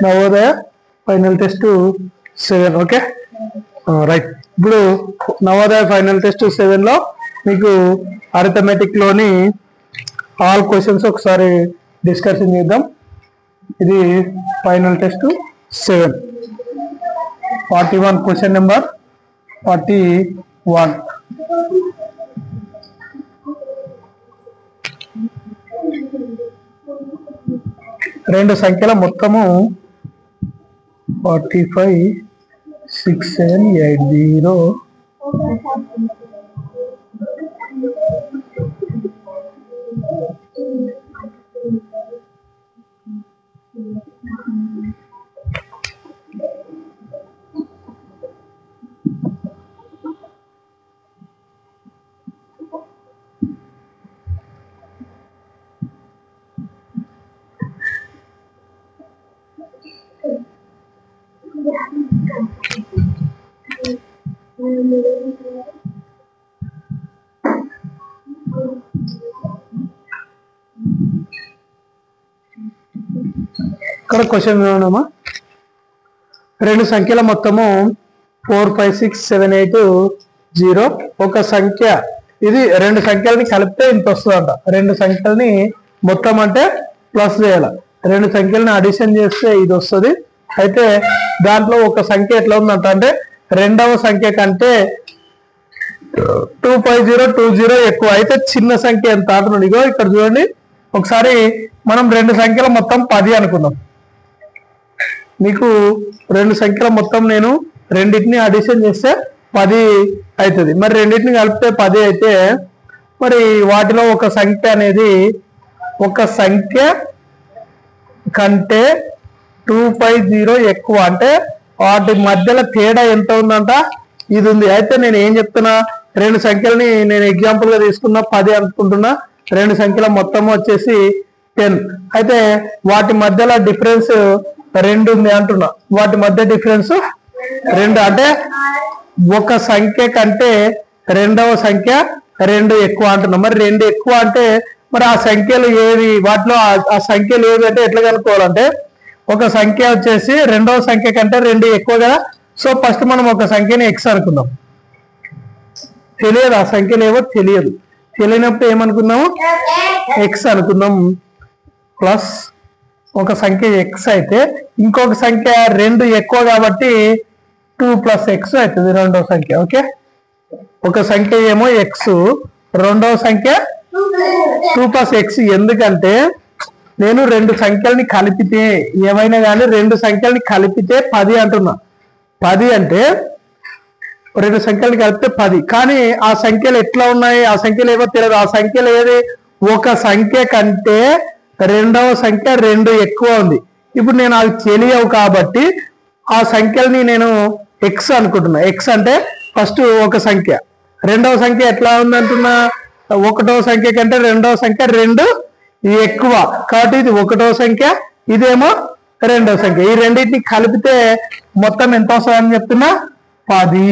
Navodaya final test 7. Okay right. ఇప్పుడు Navodaya final test 7 లో మీకు అరిథమెటిక్ లోని ఆల్ క్వశ్చన్స్ ఒకసారి డిస్కషన్ చేద్దాం. ఇది ఫైనల్ టెస్ట్ 7 41 క్వశ్చన్ నెంబర్ 41. రెండు సంఖ్యల మొత్తము 45 6 7 8 0 ఇక్కడ క్వశ్చన్ విన్నామా? రెండు సంఖ్యల మొత్తము 4 5 6 7 8 0. ఒక సంఖ్య ఇది రెండు సంఖ్యలని కలిపితే ఇంత వస్తుందంట. రెండు సంఖ్యలని మొత్తం అంటే ప్లస్ చేయాలి, రెండు సంఖ్యలని అడిషన్ చేస్తే ఇది వస్తుంది. అయితే దాంట్లో ఒక సంఖ్య ఎట్లా ఉందంట అంటే రెండవ సంఖ్య కంటే 25020 ఎక్కువ. అయితే చిన్న సంఖ్య ఎంత అంటున్నాడు. ఇగో ఇక్కడ చూడండి ఒకసారి మనం రెండు సంఖ్యల మొత్తం 10 అనుకుందాం. మీకు రెండు సంఖ్యల మొత్తం నేను రెండింటిని అడిషన్ చేస్తే 10 అవుతుంది. మరి రెండింటిని కలిపితే 10 అయితే మరి వాటిలో ఒక సంఖ్య అనేది ఒక సంఖ్య కంటే 250 ఎక్కువ. అంటే వాటి మధ్యలో తేడా ఎంత ఉందంట ఇది ఉంది. అయితే నేను ఏం చెప్తున్నా, రెండు సంఖ్యలని నేను ఎగ్జాంపుల్ గా తీసుకున్నా 10 అనుకుంటున్నా. రెండు సంఖ్యల మొత్తం వచ్చేసి 10. అయితే వాటి మధ్యలో డిఫరెన్స్ 2 ఉంది అంటున్నా. వాటి మధ్య డిఫరెన్స్ 2 అంటే ఒక సంఖ్య కంటే రెండవ సంఖ్య 2 ఎక్కువ అంటున్నా. మరి 2 ఎక్కువ అంటే మరి ఆ సంఖ్యలు ఏవి, వాటిలో ఆ సంఖ్యలు ఏవి అంటే ఎట్లా కనుక్కోవాలంటే ఒక సంఖ్య వచ్చేసి రెండవ సంఖ్య కంటే 2 ఎక్కువ కదా. సో ఫస్ట్ మనం ఒక సంఖ్యని ఎక్స్ అనుకుందాం. తెలియదు ఆ సంఖ్యలు ఏవో తెలియదు. తెలియనప్పుడు ఏమనుకుందాము ఎక్స్ అనుకుందాం. ప్లస్ ఒక సంఖ్య ఎక్స్ అయితే ఇంకొక సంఖ్య 2 ఎక్కువ కాబట్టి 2 + x అవుతుంది రెండవ సంఖ్య. ఓకే, ఒక సంఖ్య ఏమో ఎక్స్, రెండవ సంఖ్య 2 + x. ఎందుకంటే నేను రెండు సంఖ్యల్ని కలిపితే ఏమైనా కానీ రెండు సంఖ్యల్ని కలిపితే 10 అంటున్నా. 10 అంటే రెండు సంఖ్యల్ని కలిపితే 10. కానీ ఆ సంఖ్యలు ఎట్లా ఉన్నాయి, ఆ సంఖ్యలు ఏవో తెలియదు. ఆ సంఖ్యలు ఏది ఒక సంఖ్య కంటే రెండవ సంఖ్య 2 ఎక్కువ ఉంది. ఇప్పుడు నేను అది తెలియవు కాబట్టి ఆ సంఖ్యల్ని నేను ఎక్స్ అనుకుంటున్నా. ఎక్స్ అంటే ఫస్ట్ ఒక సంఖ్య, రెండవ సంఖ్య ఎట్లా ఉంది అంటున్నా, ఒకటవ సంఖ్య కంటే రెండవ సంఖ్య 2 ఎక్కువ కాబట్టి ఇది ఒకటవ సంఖ్య, ఇదేమో రెండవ సంఖ్య. ఈ రెండింటిని కలిపితే మొత్తం ఎంత వస్తుందని చెప్తున్నా 10.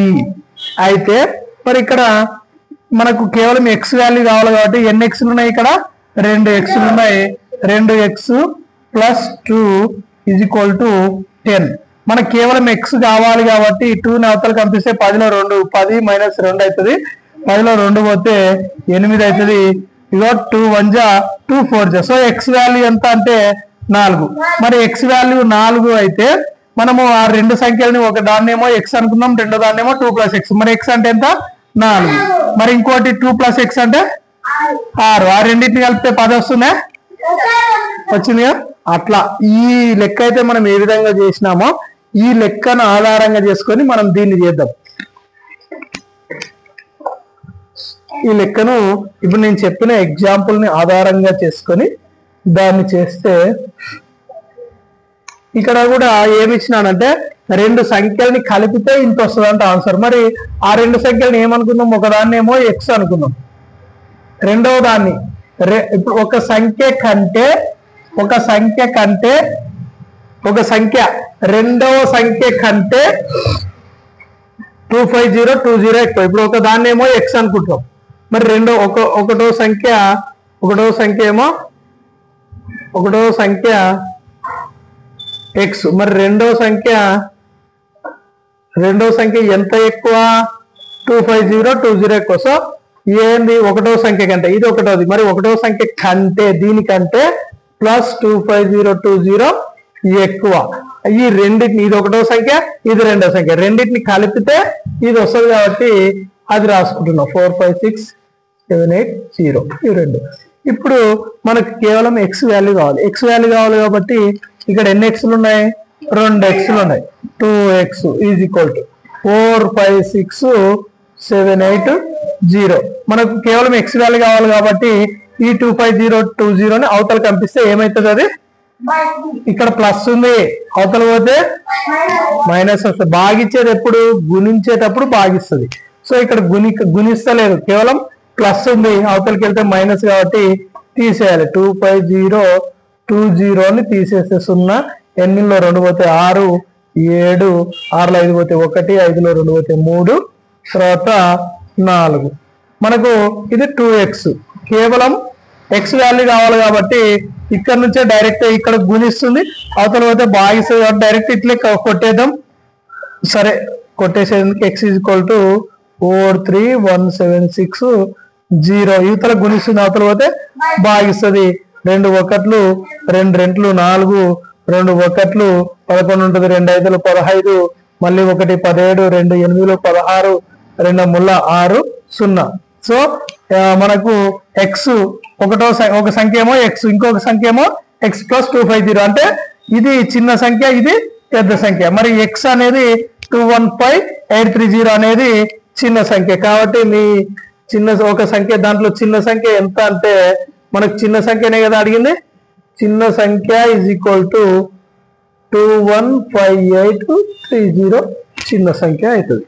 అయితే మరి ఇక్కడ మనకు కేవలం ఎక్స్ వాల్యూ కావాలి కాబట్టి ఎన్ని ఎక్స్లు ఉన్నాయి, ఇక్కడ 2 ఎక్స్లు ఉన్నాయి. 2x + 2 = 10. మనకు కేవలం ఎక్స్ కావాలి కాబట్టి 2 అవతల పంపిస్తే 10లో 2, 10 - 2 అవుతుంది. 10లో 2 పోతే 8 అవుతుంది. ఇగో 2 1 = 2 4 = సో ఎక్స్ వాల్యూ ఎంత అంటే 4. మరి ఎక్స్ వాల్యూ 4 అయితే మనము ఆ రెండు సంఖ్యలని ఒక దాన్నేమో ఎక్స్ అనుకుందాం, రెండో దాన్నేమో 2 + x. మరి ఎక్స్ అంటే ఎంత 4. మరి ఇంకోటి 2 + x అంటే 6. ఆ రెండింటిని కలిపితే 10 వస్తుందా, వచ్చిందిగా. అట్లా ఈ లెక్క అయితే మనం ఏ విధంగా చేసినామో ఈ లెక్కను ఆధారంగా చేసుకొని మనం దీన్ని చేద్దాం. ఈ లెక్కను ఇప్పుడు నేను చెప్పిన ఎగ్జాంపుల్ ని ఆధారంగా చేసుకొని దాన్ని చేస్తే ఇక్కడ కూడా ఏమి ఇచ్చినానంటే రెండు సంఖ్యల్ని కలిపితే ఇంత వస్తుందంట ఆన్సర్. మరి ఆ రెండు సంఖ్యలను ఏమనుకుందాం, ఒకదాన్ని ఏమో ఎక్స్ అనుకుందాం, రెండవ దాన్ని ఇప్పుడు ఒక సంఖ్య రెండవ సంఖ్య కంటే 25020 ఎక్కువ. ఇప్పుడు ఒక దాన్ని ఏమో ఎక్స్ అనుకుంటాం. మరి ఒకటో సంఖ్య ఎక్స్. మరి రెండో సంఖ్య ఎంత ఎక్కువ? 250 ఎక్కువ. సో ఏంది ఒకటో సంఖ్య కంటే ఇది ఒకటోది. మరి ఒకటో సంఖ్య కంటే దీనికంటే +25020 ఎక్కువ. ఈ రెండింటిని, ఇది ఒకటో సంఖ్య ఇది రెండో సంఖ్య, రెండింటిని కలిపితే ఇది వస్తుంది కాబట్టి అది రాసుకుంటున్నాం. 456780 ఇవి రెండు. ఇప్పుడు మనకు కేవలం ఎక్స్ వాల్యూ కావాలి. ఎక్స్ వాల్యూ కావాలి కాబట్టి ఇక్కడ ఎన్ని ఎక్స్లు ఉన్నాయి? 2 ఎక్స్లు ఉన్నాయి. 2x = 4567880. మనకు కేవలం ఎక్స్ వాల్యూ కావాలి కాబట్టి ఈ 25020ని అవతల పంపిస్తే ఏమవుతుంది? అది ఇక్కడ ప్లస్ ఉంది, అవతల పోతే మైనస్ వస్తుంది. భాగిచ్చేది ఎప్పుడు? గుణించేటప్పుడు భాగిస్తుంది. సో ఇక్కడ గుణిస్తలేదు, కేవలం ప్లస్ ఉంది, అవతలకి వెళ్తే మైనస్ కాబట్టి తీసేయాలి. 25020ని తీసేస్తే 0, 8లో 2 పోతే 6, 7, 6లో 5 పోతే 1, 5లో 2 పోతే 3, తర్వాత 4. మనకు ఇది 2x. కేవలం ఎక్స్ వాల్యూ కావాలి కాబట్టి ఇక్కడ నుంచే డైరెక్ట్ ఇక్కడ గుణిస్తుంది, అవతల పోతే భాగిస్తుంది కాబట్టి డైరెక్ట్ ఇట్లే కొట్టేద్దాం. సరే, కొట్టేసేందుకు x = 43176 ఇవతల గుణిస్తుంది, అవతల పోతే భాగిస్తుంది. 2 1లు 2 2లు 4, 2 1లు 11 ఉంటుంది, 2 5లు 15, మళ్ళీ 1 17, 2 8లు 16, 2 3 6 0. సో మనకు ఎక్స్ ఒక సంఖ్య ఏమో ఎక్స్, ఇంకొక సంఖ్య ఏమో x + 250. అంటే ఇది చిన్న సంఖ్య, ఇది పెద్ద సంఖ్య. మరి ఎక్స్ అనేది 215830 అనేది చిన్న సంఖ్య కాబట్టి మీ ఒక సంఖ్య, దాంట్లో చిన్న సంఖ్య ఎంత అంటే మనకు చిన్న సంఖ్యనే కదా అడిగింది. చిన్న సంఖ్య = 215830 చిన్న సంఖ్య అవుతుంది.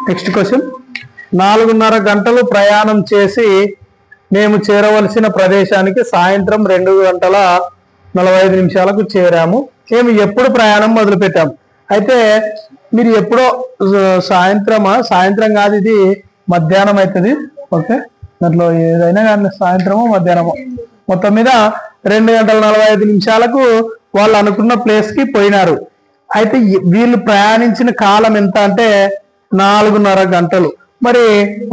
Next question. 4:30 గంటలు ప్రయాణం చేసి మేము చేరవలసిన ప్రదేశానికి సాయంత్రం 2:45 చేరాము. మేము ఎప్పుడు ప్రయాణం మొదలు పెట్టాము? అయితే మీరు ఎప్పుడో సాయంత్రం కాదు, ఇది మధ్యాహ్నం అవుతుంది. ఓకే, దాంట్లో ఏదైనా కానీ సాయంత్రమో మధ్యాహ్నమో, మొత్తం మీద 2:45 వాళ్ళు అనుకున్న ప్లేస్ కి పోయినారు. అయితే వీళ్ళు ప్రయాణించిన కాలం ఎంత అంటే 4:30 గంటలు. మరి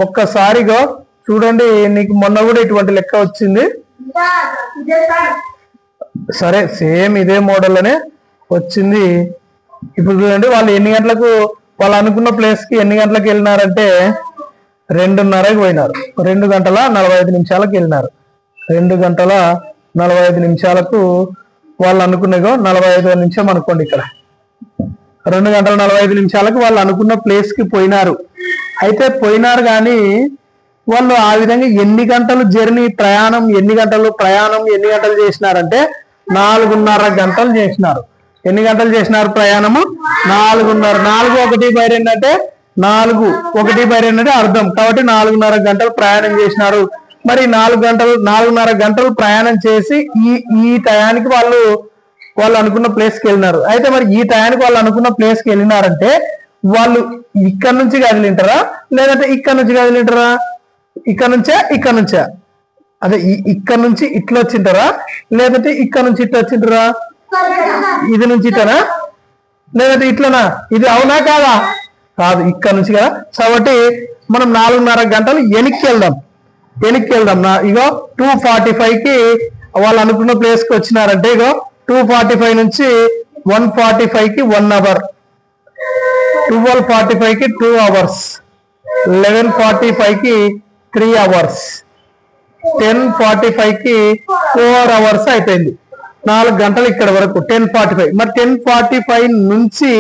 ఒక్కసారిగా చూడండి, నీకు మొన్న కూడా ఇటువంటి లెక్క వచ్చింది. సరే, సేమ్ ఇదే మోడల్లోనే వచ్చింది. ఇప్పుడు చూడండి, వాళ్ళు వాళ్ళు అనుకున్న ప్లేస్ కి ఎన్ని గంటలకు వెళ్ళినారంటే 2:30కి పోయినారు. 2:45 వెళ్ళినారు. 2:45 వాళ్ళు అనుకున్నగో 45వ నిమిషం అనుకోండి. ఇక్కడ 2:45 వాళ్ళు అనుకున్న ప్లేస్ కి పోయినారు. అయితే పోయినారు కానీ వాళ్ళు ఆ విధంగా ఎన్ని గంటలు ప్రయాణం ఎన్ని గంటలు చేసినారంటే 4:30 గంటలు చేసినారు. ఎన్ని గంటలు చేసినారు ప్రయాణము? 4:30. 4/1/2 అంటే 4/1/2 అంటే అర్థం కాబట్టి 4:30 గంటలు ప్రయాణం చేసినారు. మరి 4:30 గంటలు ప్రయాణం చేసి ఈ టయానికి వాళ్ళు అనుకున్న ప్లేస్ కి వెళ్ళినారు. అయితే మరి ఈ టయానికి వాళ్ళు అనుకున్న ప్లేస్ కి వెళ్ళినారంటే వాళ్ళు ఇక్కడ నుంచి కదిలింటారా లేదంటే ఇక్కడ నుంచి కదిలింటారా? ఇక్కడ నుంచా అదే ఇక్కడ నుంచి ఇట్లా వచ్చింటారా లేదంటే ఇక్కడ నుంచి ఇట్లా వచ్చింటారా? ఇది నుంచి ఇట్లనా లేదంటే ఇట్లనా? ఇది అవునా కాదా? కాదు, ఇక్కడ నుంచి కదా. కాబట్టి మనం 4:30 గంటలు వెనక్కి వెళ్దాం. ఇగో 2:45కి వాళ్ళు అనుకున్న ప్లేస్ కి వచ్చినారంటే ఇగో 2:45 నుంచి 1:45కి 1 అవర్, 12:45కి 2 అవర్స్, 11:45కి 3 అవర్స్, 10:45కి 4 అవర్స్ అయిపోయింది. 4 గంటలు ఇక్కడ వరకు 10:45. మరి 10:45 నుంచి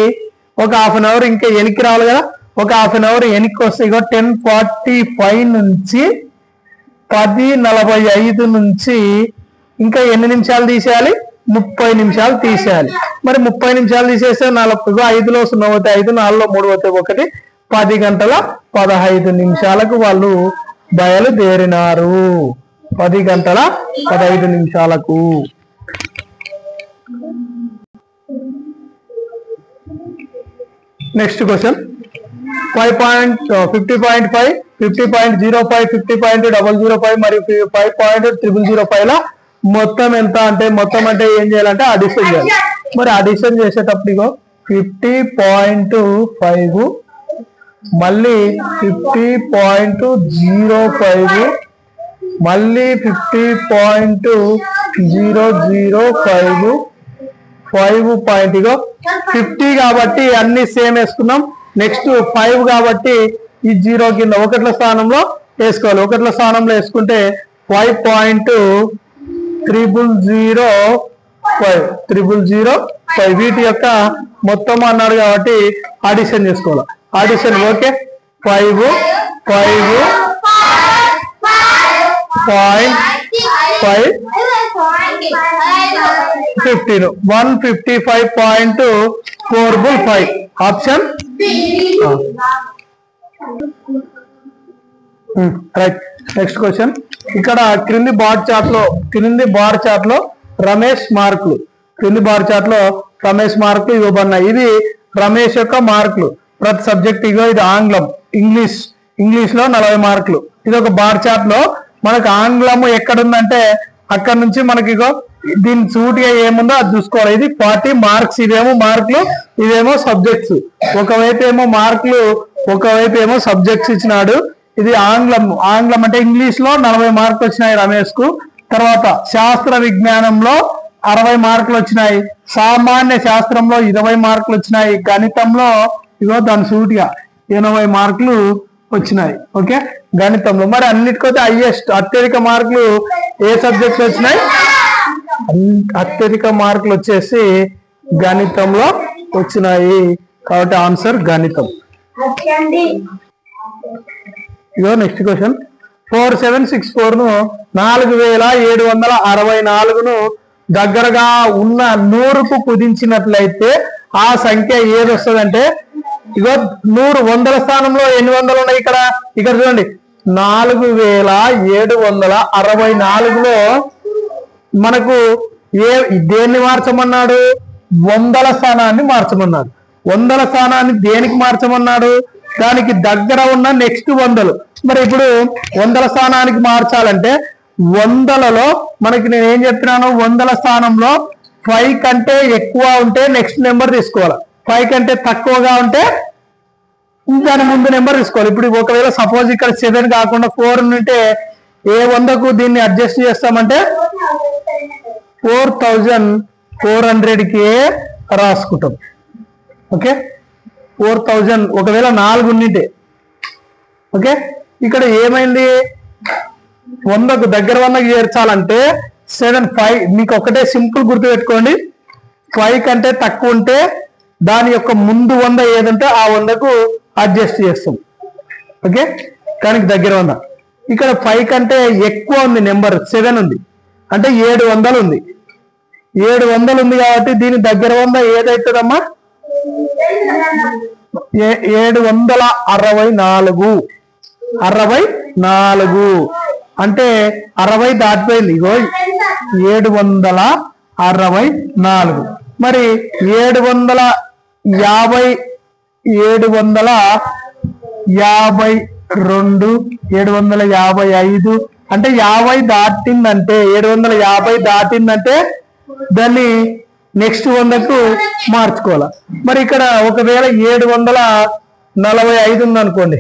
ఒక హాఫ్ అన్ అవర్ ఇంకా వెనక్కి రావాలి కదా. ఒక హాఫ్ అన్ అవర్ వెనక్కి వస్తే ఇగో 10:45 నుంచి 10:45 నుంచి ఇంకా ఎన్ని నిమిషాలు తీసేయాలి? 30 నిమిషాలు తీసేయాలి. మరి 30 నిమిషాలు తీసేస్తే 5లో 0 పోతే 5, 4లో 3 పోతే 1, 10:15 వాళ్ళు బయలుదేరినారు. 10:15. నెక్స్ట్ క్వశ్చన్ 50.5 50.05, 50.005 మరియు 5.005 ల మొత్తం ఎంత అంటే మొత్తం అంటే ఏం చేయాలంటే అడిషన్ చేయాలి. మరి అడిషన్ చేసేటప్పుడు 50.5 మళ్ళీ 50.05 మళ్ళీ 50.005 50 కాబట్టి అన్ని సేమ్ వేసుకున్నాం. నెక్స్ట్ 5 కాబట్టి ఈ 0 కింద ఒకట్ల స్థానంలో వేసుకోవాలి. ఒకట్ల స్థానంలో వేసుకుంటే 5.005 వీటి యొక్క మొత్తం అన్నాడు కాబట్టి అడిషన్ చేసుకోవాలి. Addition okay 5 15 155.45 option right. Next question ఇక్కడ క్రింది బార్ చార్ట్ లో రమేష్ మార్కులు ఇవ్వబడినాయి. ఇది రమేష్ యొక్క మార్కులు ప్రతి సబ్జెక్ట్. ఇగో ఇది ఆంగ్లం, ఇంగ్లీష్ లో 40 మార్కులు. ఇది ఒక బార్ చార్ట్ లో మనకు ఆంగ్లము ఎక్కడుందంటే అక్కడ నుంచి మనకి ఇగో దీని సూటిగా ఏముందో అది చూసుకోవాలి. ఇది 40 మార్క్స్. ఇవేమో మార్కులు, ఇవేమో సబ్జెక్ట్స్. ఒకవైపు ఏమో మార్కులు, ఒకవైపు ఏమో సబ్జెక్ట్స్ ఇచ్చినాడు. ఇది ఆంగ్లం అంటే ఇంగ్లీష్ లో 40 మార్కులు వచ్చినాయి రమేష్ కు. తర్వాత శాస్త్ర విజ్ఞానంలో 60 మార్కులు వచ్చినాయి. సామాన్య శాస్త్రంలో 20 మార్కులు వచ్చినాయి. గణితంలో ఇగో దాని సూటిగా 80 మార్కులు వచ్చినాయి. ఓకే, గణితంలో. మరి అన్నిటికైతే అత్యధిక మార్కులు ఏ సబ్జెక్ట్ వచ్చినాయి? అత్యధిక మార్కులు వచ్చేసి గణితంలో వచ్చినాయి. కాబట్టి ఆన్సర్ గణితం. ఇగో నెక్స్ట్ క్వశ్చన్ 4764 ను 4764ను దగ్గరగా ఉన్న 100కు కుదించినట్లయితే ఆ సంఖ్య ఏది వస్తుందంటే ఇగో 100 వందల స్థానంలో ఎన్ని వందలు ఉన్నాయి ఇక్కడ చూడండి. 4764లో మనకు దేన్ని మార్చమన్నాడు? వందల స్థానాన్ని మార్చమన్నాడు. వందల స్థానాన్ని దేనికి మార్చమన్నాడు? దానికి దగ్గర ఉన్న నెక్స్ట్ 100. మరి ఇప్పుడు వందల స్థానానికి మార్చాలంటే వందలలో మనకి నేను ఏం చెప్తున్నాను, వందల స్థానంలో 5 కంటే ఎక్కువ ఉంటే నెక్స్ట్ నెంబర్ తీసుకోవాలి. 5 కంటే తక్కువగా ఉంటే దాని ముందు నెంబర్ తీసుకోవాలి. ఇప్పుడు ఒకవేళ సపోజ్ ఇక్కడ 7 కాకుండా 4 ఉంటే ఏ 100కు దీన్ని అడ్జస్ట్ చేస్తామంటే 4400కి రాసుకుంటాం. ఓకే, 4000 ఒకవేళ 4 ఉంటే. ఓకే, ఇక్కడ ఏమైంది? 100కు దగ్గర 100కి చేర్చాలంటే 5 మీకు ఒకటే సింపుల్ గుర్తు పెట్టుకోండి. 5 కంటే తక్కువ ఉంటే దాని యొక్క ముందు 100 ఏదంటే ఆ 100కు అడ్జస్ట్ చేస్తాం. ఓకే, దానికి దగ్గర 100. ఇక్కడ 5 కంటే ఎక్కువ ఉంది నెంబర్ 7 ఉంది అంటే 700 ఉంది. 700 ఉంది కాబట్టి దీని దగ్గర 100 ఏదైతుందమ్మా? 764 అంటే 60 దాటిపోయింది. ఇగో 764. మరి 752 755 అంటే 50 దాటిందంటే 750 దాటిందంటే దాన్ని నెక్స్ట్ 100కు మార్చుకోవాలి. మరి ఇక్కడ ఒకవేళ 745 ఉందనుకోండి,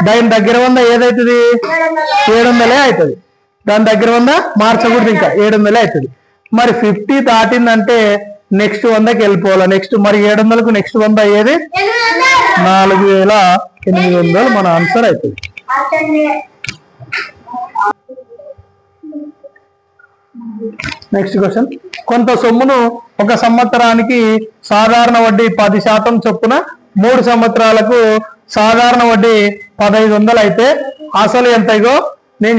దాని దగ్గర 100 ఏదైతుంది? 700 అవుతుంది. దాని దగ్గర 100 మార్చకూడదు, ఇంకా 700 అవుతుంది. మరి 50 దాటిందంటే నెక్స్ట్ 100కి వెళ్ళిపోవాలి. నెక్స్ట్ మరి 700కు నెక్స్ట్ 100 అయ్యేది 4800 మన ఆన్సర్ అవుతుంది. నెక్స్ట్ క్వశ్చన్ కొంత సొమ్మును ఒక సంవత్సరానికి సాధారణ వడ్డీ 10% చొప్పున 3 సంవత్సరాలకు సాధారణ వడ్డీ 1500 అయితే అసలు ఎంత? ఇగో నేను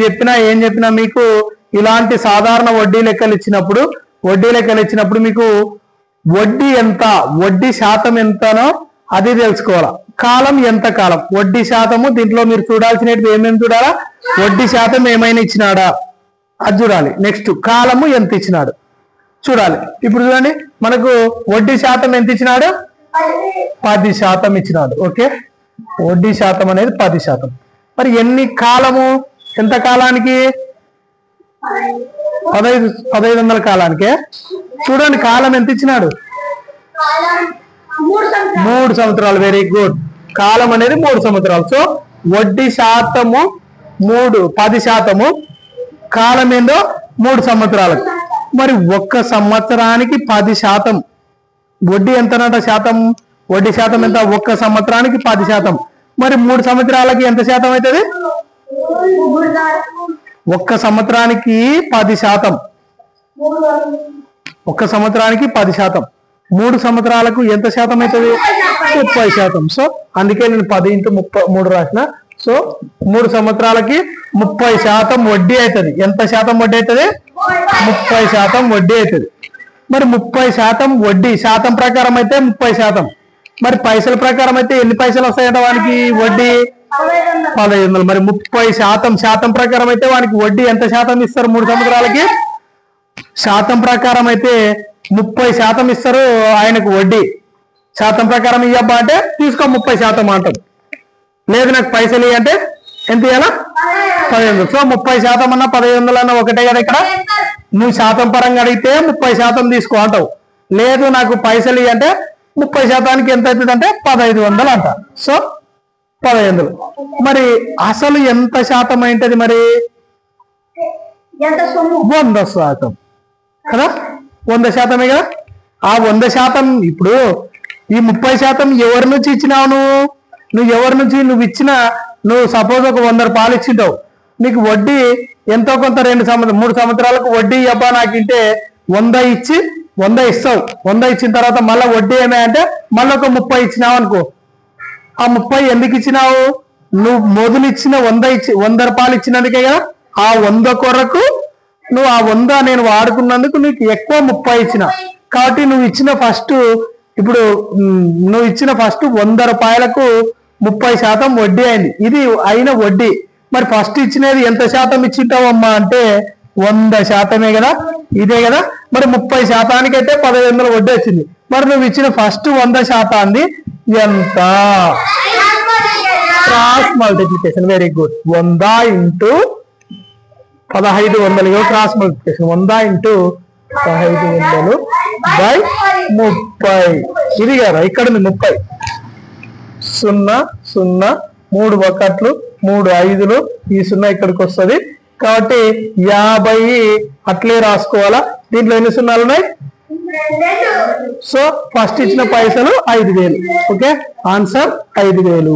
ఏం చెప్పినా మీకు ఇలాంటి సాధారణ వడ్డీ లెక్కలు ఇచ్చినప్పుడు మీకు వడ్డీ ఎంత, వడ్డీ శాతం ఎంతనో అది తెలుసుకోవాలా. కాలం ఎంత కాలం, వడ్డీ శాతము. దీంట్లో మీరు చూడాల్సినవి ఏమేమి చూడాలా? వడ్డీ శాతం ఏమైనా ఇచ్చినాడా అది చూడాలి. నెక్స్ట్ కాలము ఎంత ఇచ్చినాడు చూడాలి. ఇప్పుడు చూడండి, మనకు వడ్డీ శాతం ఎంత ఇచ్చినాడు? 10% ఇచ్చినాడు. ఓకే, వడ్డీ శాతం అనేది 10%. మరి ఎన్ని కాలము, ఎంత కాలానికి? 1500 కాలానికే. చూడండి కాలం ఎంత ఇచ్చినాడు, 3 సంవత్సరాలు. Very good. కాలం అనేది 3 సంవత్సరాలు. సో వడ్డీ శాతము 10%, కాలం ఏందో 3 సంవత్సరాలకు. మరి 1 సంవత్సరానికి 10%. వడ్డీ ఎంతనట శాతం? వడ్డీ శాతం ఎంత? 1 సంవత్సరానికి 10%. మరి 3 సంవత్సరాలకి ఎంత శాతం అవుతుంది? 1 సంవత్సరానికి 10%. 1 సంవత్సరానికి 10%. 3 సంవత్సరాలకు ఎంత శాతం అవుతుంది? 30%. సో అందుకే నేను 10 × 3 రాసిన. సో 3 సంవత్సరాలకి 30% వడ్డీ అవుతుంది. ఎంత శాతం వడ్డీ అవుతుంది? 30% వడ్డీ అవుతుంది. మరి 30% వడ్డీ శాతం ప్రకారం అయితే 30%. మరి పైసల ప్రకారం అయితే ఎన్ని పైసలు వస్తాయంట వానికి వడ్డీ? 1500. మరి 30% శాతం ప్రకారం అయితే వానికి వడ్డీ ఎంత శాతం ఇస్తారు 3 సంవత్సరాలకి? శాతం ప్రకారం అయితే 30% ఇస్తారు ఆయనకు వడ్డీ. శాతం ప్రకారం ఇవ్వబ్బా అంటే తీసుకో 30% అంటాం. లేదు నాకు పైసలు ఇవ్వంటే ఎంత ఇవ్వాలా? 1500. సో 30% అన్నా 1500 అన్నా ఒకటే కదా. ఇక్కడ నువ్వు శాతం పరంగా అడిగితే 30% తీసుకో అంటావు. లేదు నాకు పైసలు ఇవ్వంటే 30%కి ఎంత అవుతుంది అంటే 1500 అంట. సో 1500. మరి అసలు ఎంత శాతం అయింటది? మరి 100% కదా. 100%మే కదా. ఆ 100% ఇప్పుడు ఈ 30% ఎవరి నుంచి ఇచ్చినావు? నువ్వు ఎవరి నుంచి నువ్వు సపోజ్ ఒక 100 రూపాయలు ఇచ్చింటావు. నీకు వడ్డీ ఎంతో కొంత 3 సంవత్సరాలకు వడ్డీ ఇవ్వబా నాకంటే 100 ఇస్తావు. 100 ఇచ్చిన తర్వాత మళ్ళీ వడ్డీ ఏమంటే మళ్ళీ ఒక 30 ఇచ్చినావు అనుకో. ఆ 30 ఎందుకు ఇచ్చినావు? నువ్వు మొదలు ఇచ్చిన 100 రూపాయలు ఇచ్చినందుకే కదా. ఆ 100 కొరకు నువ్వు ఆ 100 నేను వాడుకున్నందుకు నీకు ఎక్కువ 30 ఇచ్చిన. కాబట్టి నువ్వు ఇచ్చిన ఫస్ట్ 100 రూపాయలకు 30% వడ్డీ అయింది. ఇది అయిన వడ్డీ. మరి ఫస్ట్ ఇచ్చినది ఎంత శాతం ఇచ్చింటావమ్మా అంటే 100%మే కదా. ఇదే కదా. మరి 30%కి అయితే 1500 వడ్డీ వచ్చింది. మరి నువ్వు ఇచ్చిన ఫస్ట్ 100% ఎంత? Cross multiplication. Very good. 100 × 1500 cross multiplication. 100 × 1500/30. ఇది కదా. ఇక్కడ ఉంది 30. 0 0 3 1లు 3 5లు. ఈ 0 ఇక్కడికి వస్తుంది. కాబట్టి 50 అట్లే రాసుకోవాలా. దీంట్లో ఎన్ని 0లు ఉన్నాయి? సో ఫస్ట్ ఇచ్చిన పైసలు 5000. Okay, answer 5000.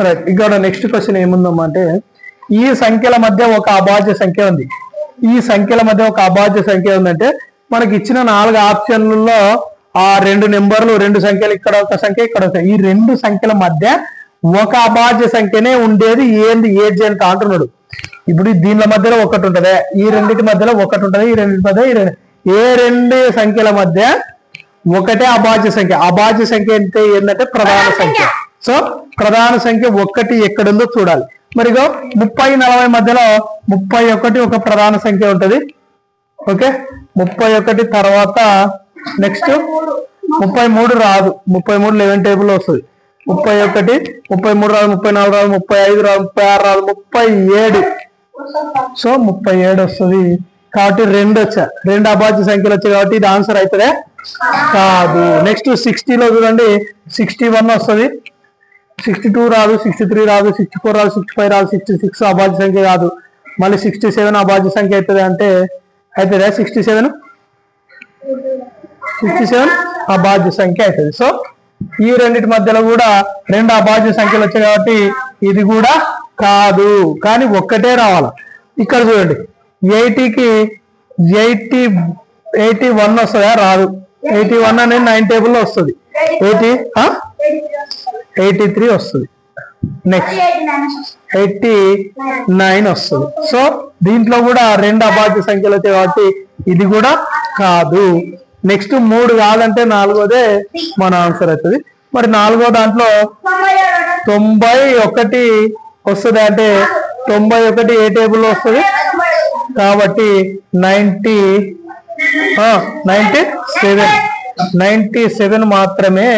రైట్. ఇక్కడ నెక్స్ట్ క్వశ్చన్ ఏముందమ్మా అంటే ఈ సంఖ్యల మధ్య ఒక అభాజ్య సంఖ్య ఉంది. ఈ సంఖ్యల మధ్య ఒక అభాజ్య సంఖ్య ఉందంటే మనకి ఇచ్చిన 4 ఆప్షన్లలో ఆ 2 నెంబర్లు 2 సంఖ్యలు, ఇక్కడ ఒక సంఖ్య ఇక్కడ ఒక. ఈ 2 సంఖ్యల మధ్య ఒక అభాజ్య సంఖ్యనే ఉండేది ఏది అని అంటున్నాడు. ఇప్పుడు దీనిల మధ్యలో ఒకటి ఉంటది, ఈ రెండింటి మధ్యలో ఒకటి ఉంటది, ఈ రెండింటి మధ్య ఏ 2 సంఖ్యల మధ్య ఒకటే అభాజ్య సంఖ్య. అభాజ్య సంఖ్య అంటే ఏంటంటే ప్రధాన సంఖ్య. సో ప్రధాన సంఖ్య 1 ఎక్కడుందో చూడాలి. మరిగో 30 40 మధ్యలో 31 ఒక ప్రధాన సంఖ్య ఉంటది. ఓకే, 31 తర్వాత నెక్స్ట్ 33 రాదు. 33 11 టేబుల్ వస్తుంది. 31 33 రాదు, 34 రాదు, 35 రాదు, 36 రాదు, 37. సో 37 వస్తుంది. కాబట్టి 2 వచ్చా. 2 అభాజ్య సంఖ్యలు వచ్చాయి కాబట్టి ఇది ఆన్సర్ అవుతుందే కాదు. నెక్స్ట్ 60లో చూడండి 61 వస్తుంది. 62 రాదు, 63 రాదు, 64 రాదు, 65 రాదు, 66 అభాజ్య సంఖ్య కాదు. మళ్ళీ 67 అభాజ్య సంఖ్య అవుతుంది అంటే అవుతుందా? 67 అభాజ్య సంఖ్య అవుతుంది. సో ఈ రెండింటి మధ్యలో కూడా 2 అభాజ్య సంఖ్యలు వచ్చాయి కాబట్టి ఇది కూడా కాదు. కానీ ఒక్కటే రావాలి. ఇక్కడ చూడండి 80కి 81 వస్తుందా? రాదు. 81 అనేది 9 టేబుల్లో వస్తుంది. 83 వస్తుంది. నెక్స్ట్ 89 వస్తుంది. సో దీంట్లో కూడా 2 అభాజ్య సంఖ్యలు వచ్చాయి కాబట్టి ఇది కూడా కాదు. నెక్స్ట్ 3 కాదంటే 4వదే మన ఆన్సర్ అవుతుంది. మరి 4వ దాంట్లో 91 వస్తుంది అంటే 91 ఏ టేబుల్లో వస్తుంది కాబట్టి 97. 97 మాత్రమే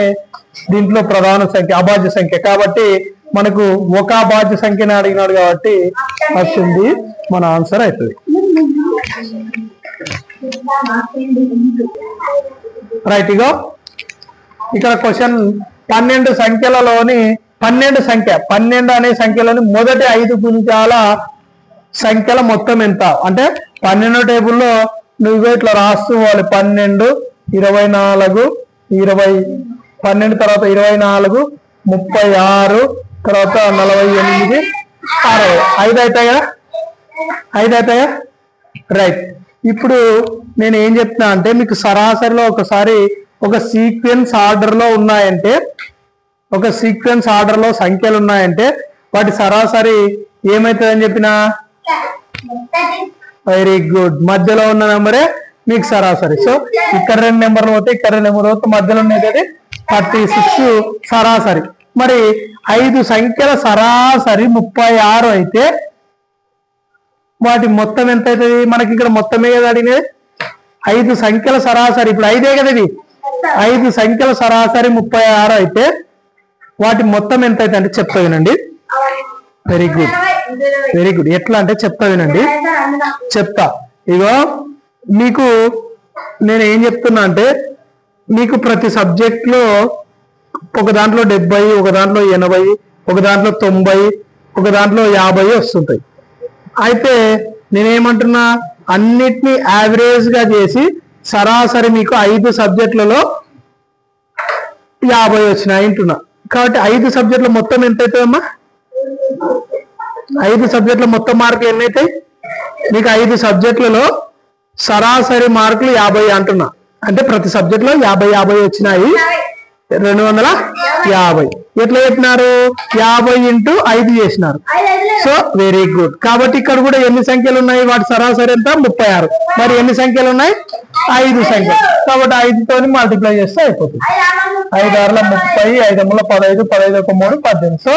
దీంట్లో ప్రధాన సంఖ్య, అభాజ్య సంఖ్య. కాబట్టి మనకు ఒక అభాజ్య సంఖ్యని అడిగినాడు కాబట్టి వస్తుంది మన ఆన్సర్ అవుతుంది. రైట్. ఇగో ఇక్కడ క్వశ్చన్ 12 సంఖ్యలలోని 12 అనే సంఖ్యలోని మొదటి 5 గుణిజాల సంఖ్యల మొత్తం ఎంత అంటే 12 టేబుల్లో నువ్వు ఇట్లా రాస్తూ పోవాలి. 12, 24, 20, 12 తర్వాత 24, 36 తర్వాత 48, 60. 5 అవుతాయా? 5 అవుతాయా? రైట్. ఇప్పుడు నేను ఏం చెప్తున్నా అంటే మీకు సరాసరిలో ఒకసారి ఒక సీక్వెన్స్ ఆర్డర్లో ఉన్నాయంటే, ఒక సీక్వెన్స్ ఆర్డర్లో సంఖ్యలు ఉన్నాయంటే వాటి సరాసరి ఏమవుతుందని చెప్పినా వెరీ గుడ్, మధ్యలో ఉన్న నెంబరే మీకు సరాసరి. సో ఇక్కడ 2 నెంబర్లు పోతే ఇక్కడ 2 నెంబర్లు పోతే మధ్యలో ఉండేది 36 సరాసరి. మరి 5 సంఖ్యల సరాసరి 36 అయితే వాటి మొత్తం ఎంత అవుతుంది? మనకి ఇక్కడ మొత్తమే కదా అడిగినది. 5 సంఖ్యల సరాసరి, ఇప్పుడు 5 కదా ఇది, 5 సంఖ్యల సరాసరి 36 అయితే వాటి మొత్తం ఎంత అయితే అంటే చెప్తా వినండి. Very good, very good. ఎట్లా అంటే చెప్తా వినండి, చెప్తా. ఇగో మీకు నేను ఏం చెప్తున్నా అంటే మీకు ప్రతి సబ్జెక్ట్ లో ఒక దాంట్లో 70, ఒక దాంట్లో 80, ఒక దాంట్లో 90, ఒక దాంట్లో 50 వస్తుంటాయి. అయితే నేనేమంటున్నా, అన్నిటినీ యావరేజ్ గా చేసి సరాసరి మీకు 5 సబ్జెక్టులలో 50 వచ్చినాయి అంటున్నా. కాబట్టి 5 సబ్జెక్టుల మొత్తం ఎంత అవుతుందమ్మా? 5 సబ్జెక్టుల మొత్తం మార్కులు ఎన్ని అవుతాయి? మీకు 5 సబ్జెక్టులలో సరాసరి మార్కులు 50 అంటున్నా. అంటే ప్రతి సబ్జెక్ట్ లో 50 వచ్చినాయి, 250. ఎట్లా చెప్పినారు? 50 × 5 చేసినారు. So very good. కాబట్టి ఇక్కడ కూడా ఎన్ని సంఖ్యలు ఉన్నాయి? వాటి సరాసరి ఎంత? 36. మరి ఎన్ని సంఖ్యలు ఉన్నాయి? 5 సంఖ్యలు. కాబట్టి 5తో మల్టిప్లై చేస్తే అయిపోతుంది. 5 6 30, 5 15, 15 1 3 18. సో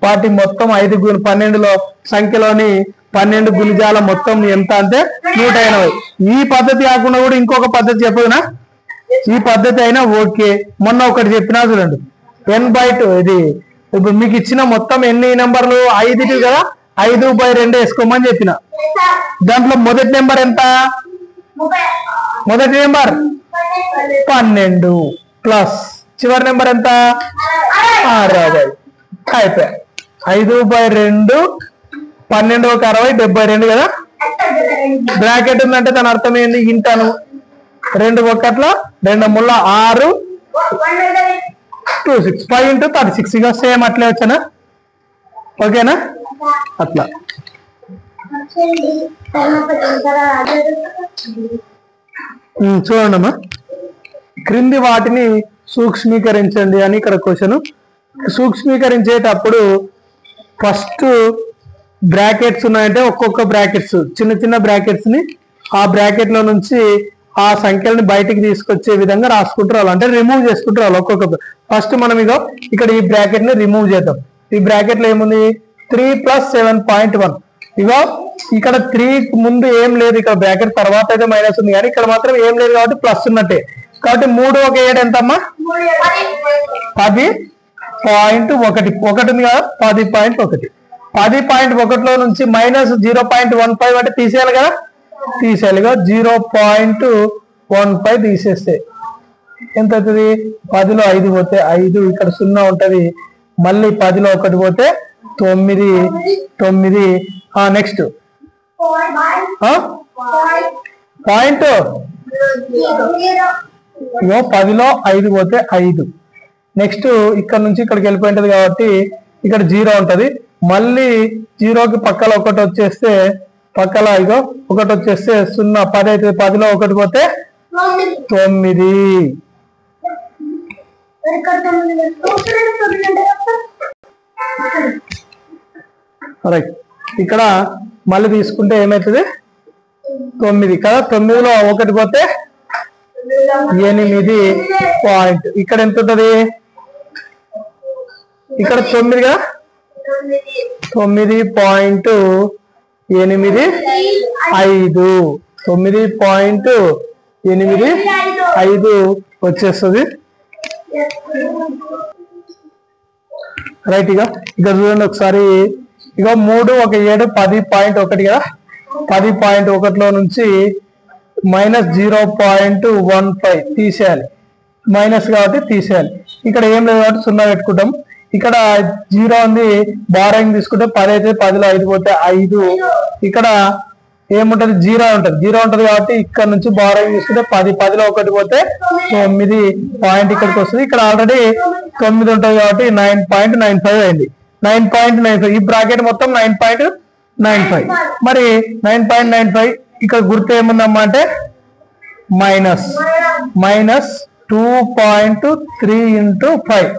వాటి మొత్తం 5 12లో సంఖ్యలోని 12 గుణిజాల మొత్తం ఎంత అంటే 180. ఈ పద్ధతి కాకుండా కూడా ఇంకొక పద్ధతి చెప్పదునా? ఈ పద్ధతి అయినా ఓకే. మొన్న ఒకటి చెప్పినా చూడండి, n/2. ఇది ఇప్పుడు మీకు ఇచ్చిన మొత్తం ఎన్ని నెంబర్లు? 5 కదా, 5/2 వేసుకోమని చెప్పిన. దాంట్లో మొదటి నెంబర్ ఎంత? మొదటి నెంబర్ 12 ప్లస్ చివరి నెంబర్ ఎంత? 60. అయిపోయా. 5/2, 12 ఒక 60, 72 కదా. బ్రాకెట్ ఉందంటే దాని అర్థం ఏంది? ఇంటాను 2 1 2 3 6 26 5 × 36. ఇక సేమ్ అట్లే వచ్చానా? ఓకేనా? అట్లా చూడండమ్మా, క్రింది వాటిని సూక్ష్మీకరించండి అని ఇక్కడ క్వశ్చన్. సూక్ష్మీకరించేటప్పుడు ఫస్ట్ బ్రాకెట్స్ ఉన్నాయంటే ఒక్కొక్క బ్రాకెట్స్, చిన్న చిన్న బ్రాకెట్స్ ని ఆ బ్రాకెట్ లో నుంచి ఆ సంఖ్యలను బయటికి తీసుకొచ్చే విధంగా రాసుకుంటారు, అంటే రిమూవ్ చేసుకుంటారు ఒక్కొక్క. ఫస్ట్ మనం ఇగో ఇక్కడ ఈ బ్రాకెట్ ని రిమూవ్ చేద్దాం. ఈ బ్రాకెట్ లో ఏముంది? 3 + 7.1. ఇగో ఇక్కడ 3 ముందు ఏం లేదు, ఇక్కడ బ్రాకెట్ తర్వాత అయితే మైనస్ ఉంది, కానీ ఇక్కడ మాత్రం ఏం లేదు కాబట్టి ప్లస్ ఉన్నట్టే. కాబట్టి 3 × 1 ఎంతమ్మా? 10.1. ఒకటి ఉంది కదా, 10.1. 10.1లో నుంచి -0.15 అంటే తీసేయాలి కదా, తీసేయాలిగా. 0.15 తీసేస్తే ఎంత అవుతుంది? 10లో 5 పోతే 5, ఇక్కడ 0 ఉంటది. మళ్ళీ 10లో 1 పోతే 9. నెక్స్ట్ పాయింట్ 10లో 5 పోతే 5. నెక్స్ట్ ఇక్కడ నుంచి ఇక్కడికి వెళ్ళిపోయింటది కాబట్టి ఇక్కడ 0 ఉంటది. మళ్ళీ 0కి పక్కల 1 వచ్చేస్తే, పక్కల ఇగో 1 వచ్చేస్తే 0, 10 అవుతుంది. 10లో 1 పోతే 9. రైట్. ఇక్కడ మళ్ళీ తీసుకుంటే ఏమవుతుంది? 9 కదా. 9లో 1 పోతే 8 పాయింట్. ఇక్కడ ఎంత ఉంటుంది? ఇక్కడ 9 కదా, 9.85. 9.85 8 5 వచ్చేస్తుంది. రైట్. ఇక చూడండి ఒకసారి. ఇక 3 1 7 10.1 కదా. 10.1లో నుంచి -0.15 తీసేయాలి. మైనస్ కాబట్టి తీసేయాలి. ఇక్కడ ఏం లేదు కాబట్టి 0 పెట్టుకుంటాం. ఇక్కడ 0 ఉంది, బారోయింగ్ తీసుకుంటే 10 అయితే 10లో 5 పోతే 5. ఇక్కడ ఏముంటది 0 ఉంటుంది. 0 ఉంటుంది కాబట్టి ఇక్కడ నుంచి బారోయింగ్ తీసుకుంటే 10 10లో 1 పోతే 9 పాయింట్ ఇక్కడికి వస్తుంది. ఇక్కడ ఆల్రెడీ 9 ఉంటుంది కాబట్టి 9.95 అయింది. 9.95 ఈ బ్రాకెట్ మొత్తం 9.95. మరి 9.95 ఇక్కడ గుర్తు ఏముందమ్మా అంటే మైనస్ 2.3 × 5.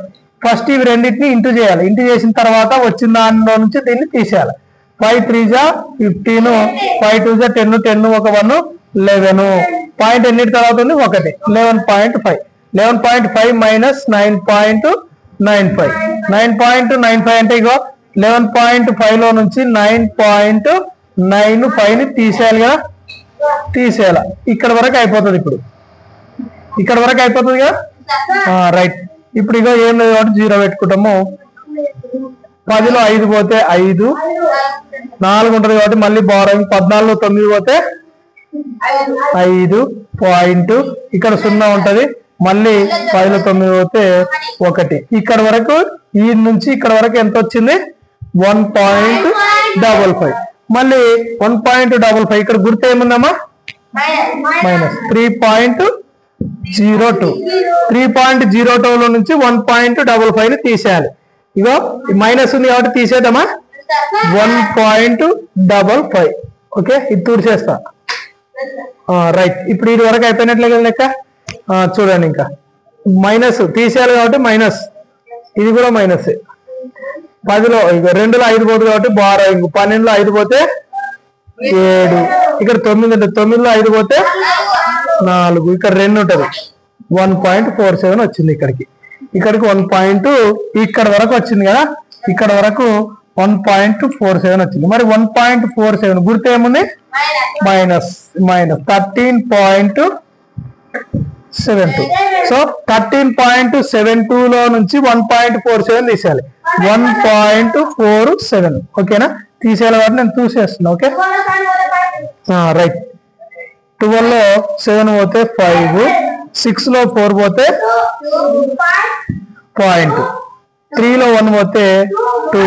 ఫస్ట్ ఇవి రెండింటిని ఇంటూ చేయాలి. ఇంటూ చేసిన తర్వాత వచ్చిన దానిలో నుంచి దీన్ని తీసేయాలి. 5 3 × 15, 5 2 × 10, 10 1 11. పాయింట్ ఎన్నిటి తర్వాత ఉంది 1. 11.5. 11.5 మైనస్ 9.95. 9.95 అంటే ఇగో 11.5లో నుంచి 9.95ని తీసేయాలి కదా. తీసేయాలి. ఇక్కడ వరకు అయిపోతుంది. ఇప్పుడు ఇక్కడ వరకు అయిపోతుంది కదా. రైట్. ఇప్పుడు ఇగో ఏం లేదు కాబట్టి 0 పెట్టుకుంటాము. 10లో 5 పోతే 5, 4 ఉంటుంది కాబట్టి మళ్ళీ బారోయింగ్. 14లో 9 పోతే 5 పాయింట్. ఇక్కడ 0 ఉంటది. మళ్ళీ 10లో 9 పోతే 1. ఇక్కడ వరకు ఈ నుంచి ఇక్కడ వరకు ఎంత వచ్చింది 1.55. మళ్ళీ 1.55 ఇక్కడ గుర్తు ఏముందమ్మా మైనస్ 3.02. 3.02లో నుంచి 1.55ని తీసేయాలి. ఇగో మైనస్ ఉంది కాబట్టి తీసేద్దామా. 1.55. ఓకే, ఇది తూర్చేస్తా. రైట్. ఇప్పుడు ఇది వరకు అయిపోయినట్లే కదా లెక్క. చూడండి ఇంకా మైనస్ తీసేయాలి కాబట్టి మైనస్. ఇది కూడా మైనస్. 10లో 2లో 5 పోతుంది కాబట్టి బారోయింగ్. 12లో 5 పోతే 7. ఇక్కడ 9 ఉంటుంది. 9లో 5 పోతే 4. ఇక్కడ 2 ఉంటుంది. 1.47 వచ్చింది. ఇక్కడికి 1. ఇక్కడ వరకు వచ్చింది కదా. ఇక్కడ వరకు 1.47 వచ్చింది. మరి 1.47 గుర్తు ఏముంది మైనస్ 13.72. సో 13.72లో నుంచి 1.47 తీసేయాలి. 1.47. ఓకేనా. తీసేయాలి కాబట్టి నేను చూసేస్తున్నా. Okay right. 12లో 7 పోతే 5, 6లో 4 పోతే 0.3లో 1 పోతే 2,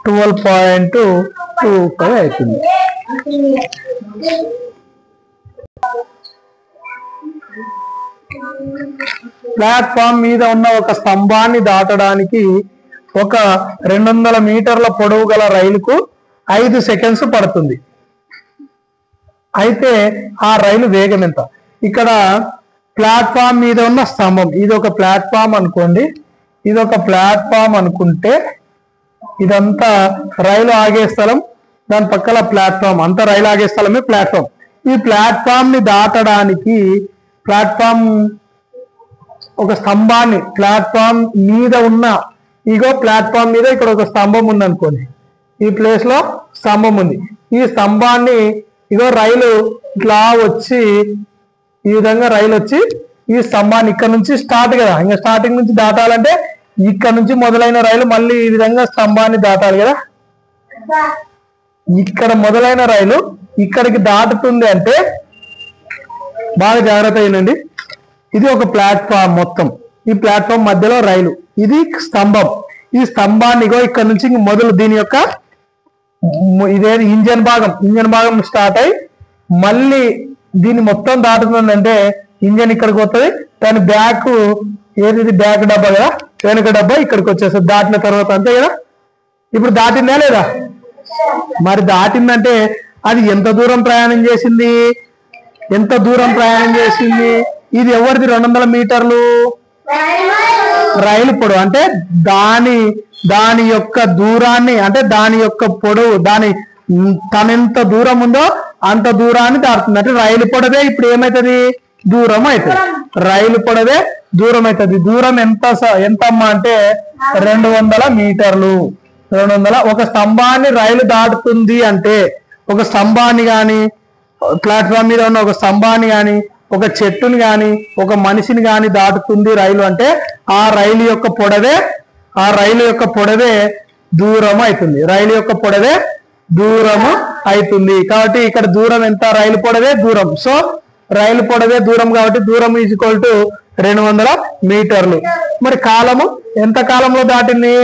12.25 అవుతుంది. ప్లాట్ఫామ్ మీద ఉన్న ఒక స్తంభాన్ని దాటడానికి ఒక 200 మీటర్ల పొడవు గల రైలుకు 5 సెకండ్స్ పడుతుంది. అయితే ఆ రైలు వేగం ఎంత? ఇక్కడ ప్లాట్ఫామ్ మీద ఉన్న స్తంభం, ఇది ఒక ప్లాట్ఫామ్ అనుకోండి. ఇది ఒక ప్లాట్ఫామ్ అనుకుంటే ఇదంతా రైలు ఆగే స్థలం, దాని పక్కల ప్లాట్ఫామ్, అంతా రైలు ఆగే స్థలమే ప్లాట్ఫామ్. ఈ ప్లాట్ఫామ్ ని దాటడానికి ఒక స్తంభాన్ని ప్లాట్ఫామ్ మీద ఉన్న ప్లాట్ఫామ్ మీద ఇక్కడ ఒక స్తంభం ఉంది అనుకోండి. ఈ ప్లేస్ లో స్తంభం ఉంది. ఈ స్తంభాన్ని రైలు ఇట్లా వచ్చి ఈ విధంగా రైలు వచ్చి ఈ స్తంభాన్ని ఇక్కడ నుంచి స్టార్ట్ కదా, ఇంకా స్టార్టింగ్ నుంచి దాటాలంటే ఇక్కడ నుంచి మొదలైన రైలు మళ్ళీ ఈ విధంగా స్తంభాన్ని దాటాలి కదా. ఇక్కడ మొదలైన రైలు ఇక్కడికి దాటుతుంది అంటే బాగా జాగ్రత్త అయినండి. ఇది ఒక ప్లాట్ఫామ్ మొత్తం. ఈ ప్లాట్ఫామ్ మధ్యలో రైలు, ఇది స్తంభం. ఈ స్తంభాన్ని ఇక్కడ నుంచి మొదలు దీని యొక్క ఇదేది ఇంజన్ భాగం స్టార్ట్ అయ్యి మళ్ళీ దీన్ని మొత్తం దాటుతుందంటే ఇంజన్ ఇక్కడికి వస్తుంది. దాని బ్యాక్ ఏది బ్యాక్ డబ్బా కదా, వెనక డబ్బా ఇక్కడికి వచ్చేస్తుంది. దాటిన తర్వాత అంతే కదా. ఇప్పుడు దాటిందా లేదా? మరి దాటిందంటే అది ఎంత దూరం ప్రయాణం చేసింది? ఇది ఎవరిది? 200 మీటర్లు రైలు పొడవు. అంటే దాని యొక్క దూరాన్ని, అంటే దాని యొక్క పొడవు, తనెంత దూరం ఉందో అంత దూరాన్ని దాటుతుంది. అంటే రైలు పొడవే ఇప్పుడు ఏమవుతుంది? దూరం అవుతుంది. రైలు పొడవే దూరం అవుతుంది. దూరం ఎంతమ్మా అంటే 200 మీటర్లు. 200. ఒక స్తంభాన్ని రైలు దాటుతుంది అంటే, ఒక స్తంభాన్ని కానీ ప్లాట్ఫామ్ మీద ఉన్న ఒక స్తంభాన్ని కానీ ఒక చెట్టుని గాని ఒక మనిషిని గాని దాటుతుంది రైలు అంటే ఆ రైలు యొక్క పొడవే దూరం అవుతుంది. రైలు యొక్క పొడవే దూరము అవుతుంది. కాబట్టి ఇక్కడ దూరం ఎంత? రైలు పొడవే దూరం. సో రైలు పొడవే దూరం కాబట్టి దూరం ఈజ్ ఈక్వల్ టు 200 మీటర్లు. మరి కాలము ఎంత కాలంలో దాటింది?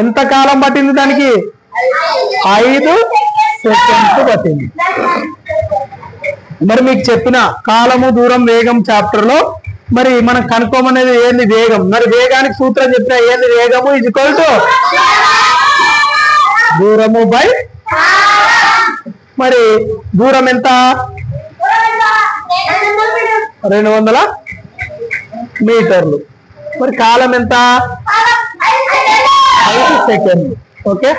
ఎంత కాలం పట్టింది దానికి? 5 సెకండ్స్ పట్టింది. మరి మీకు చెప్పిన కాలము దూరం వేగం చాప్టర్ లో మరి మనం కనుక్కోమనేది ఏంది? వేగం. మరి వేగానికి సూత్రం చెప్పిన ఏంది? వేగము ఈజ్ ఈక్వల్ టు దూరము బై. మరి దూరం ఎంత? 200 మీటర్లు. మరి కాలం ఎంత? 5 సెకండ్లు. ఓకే,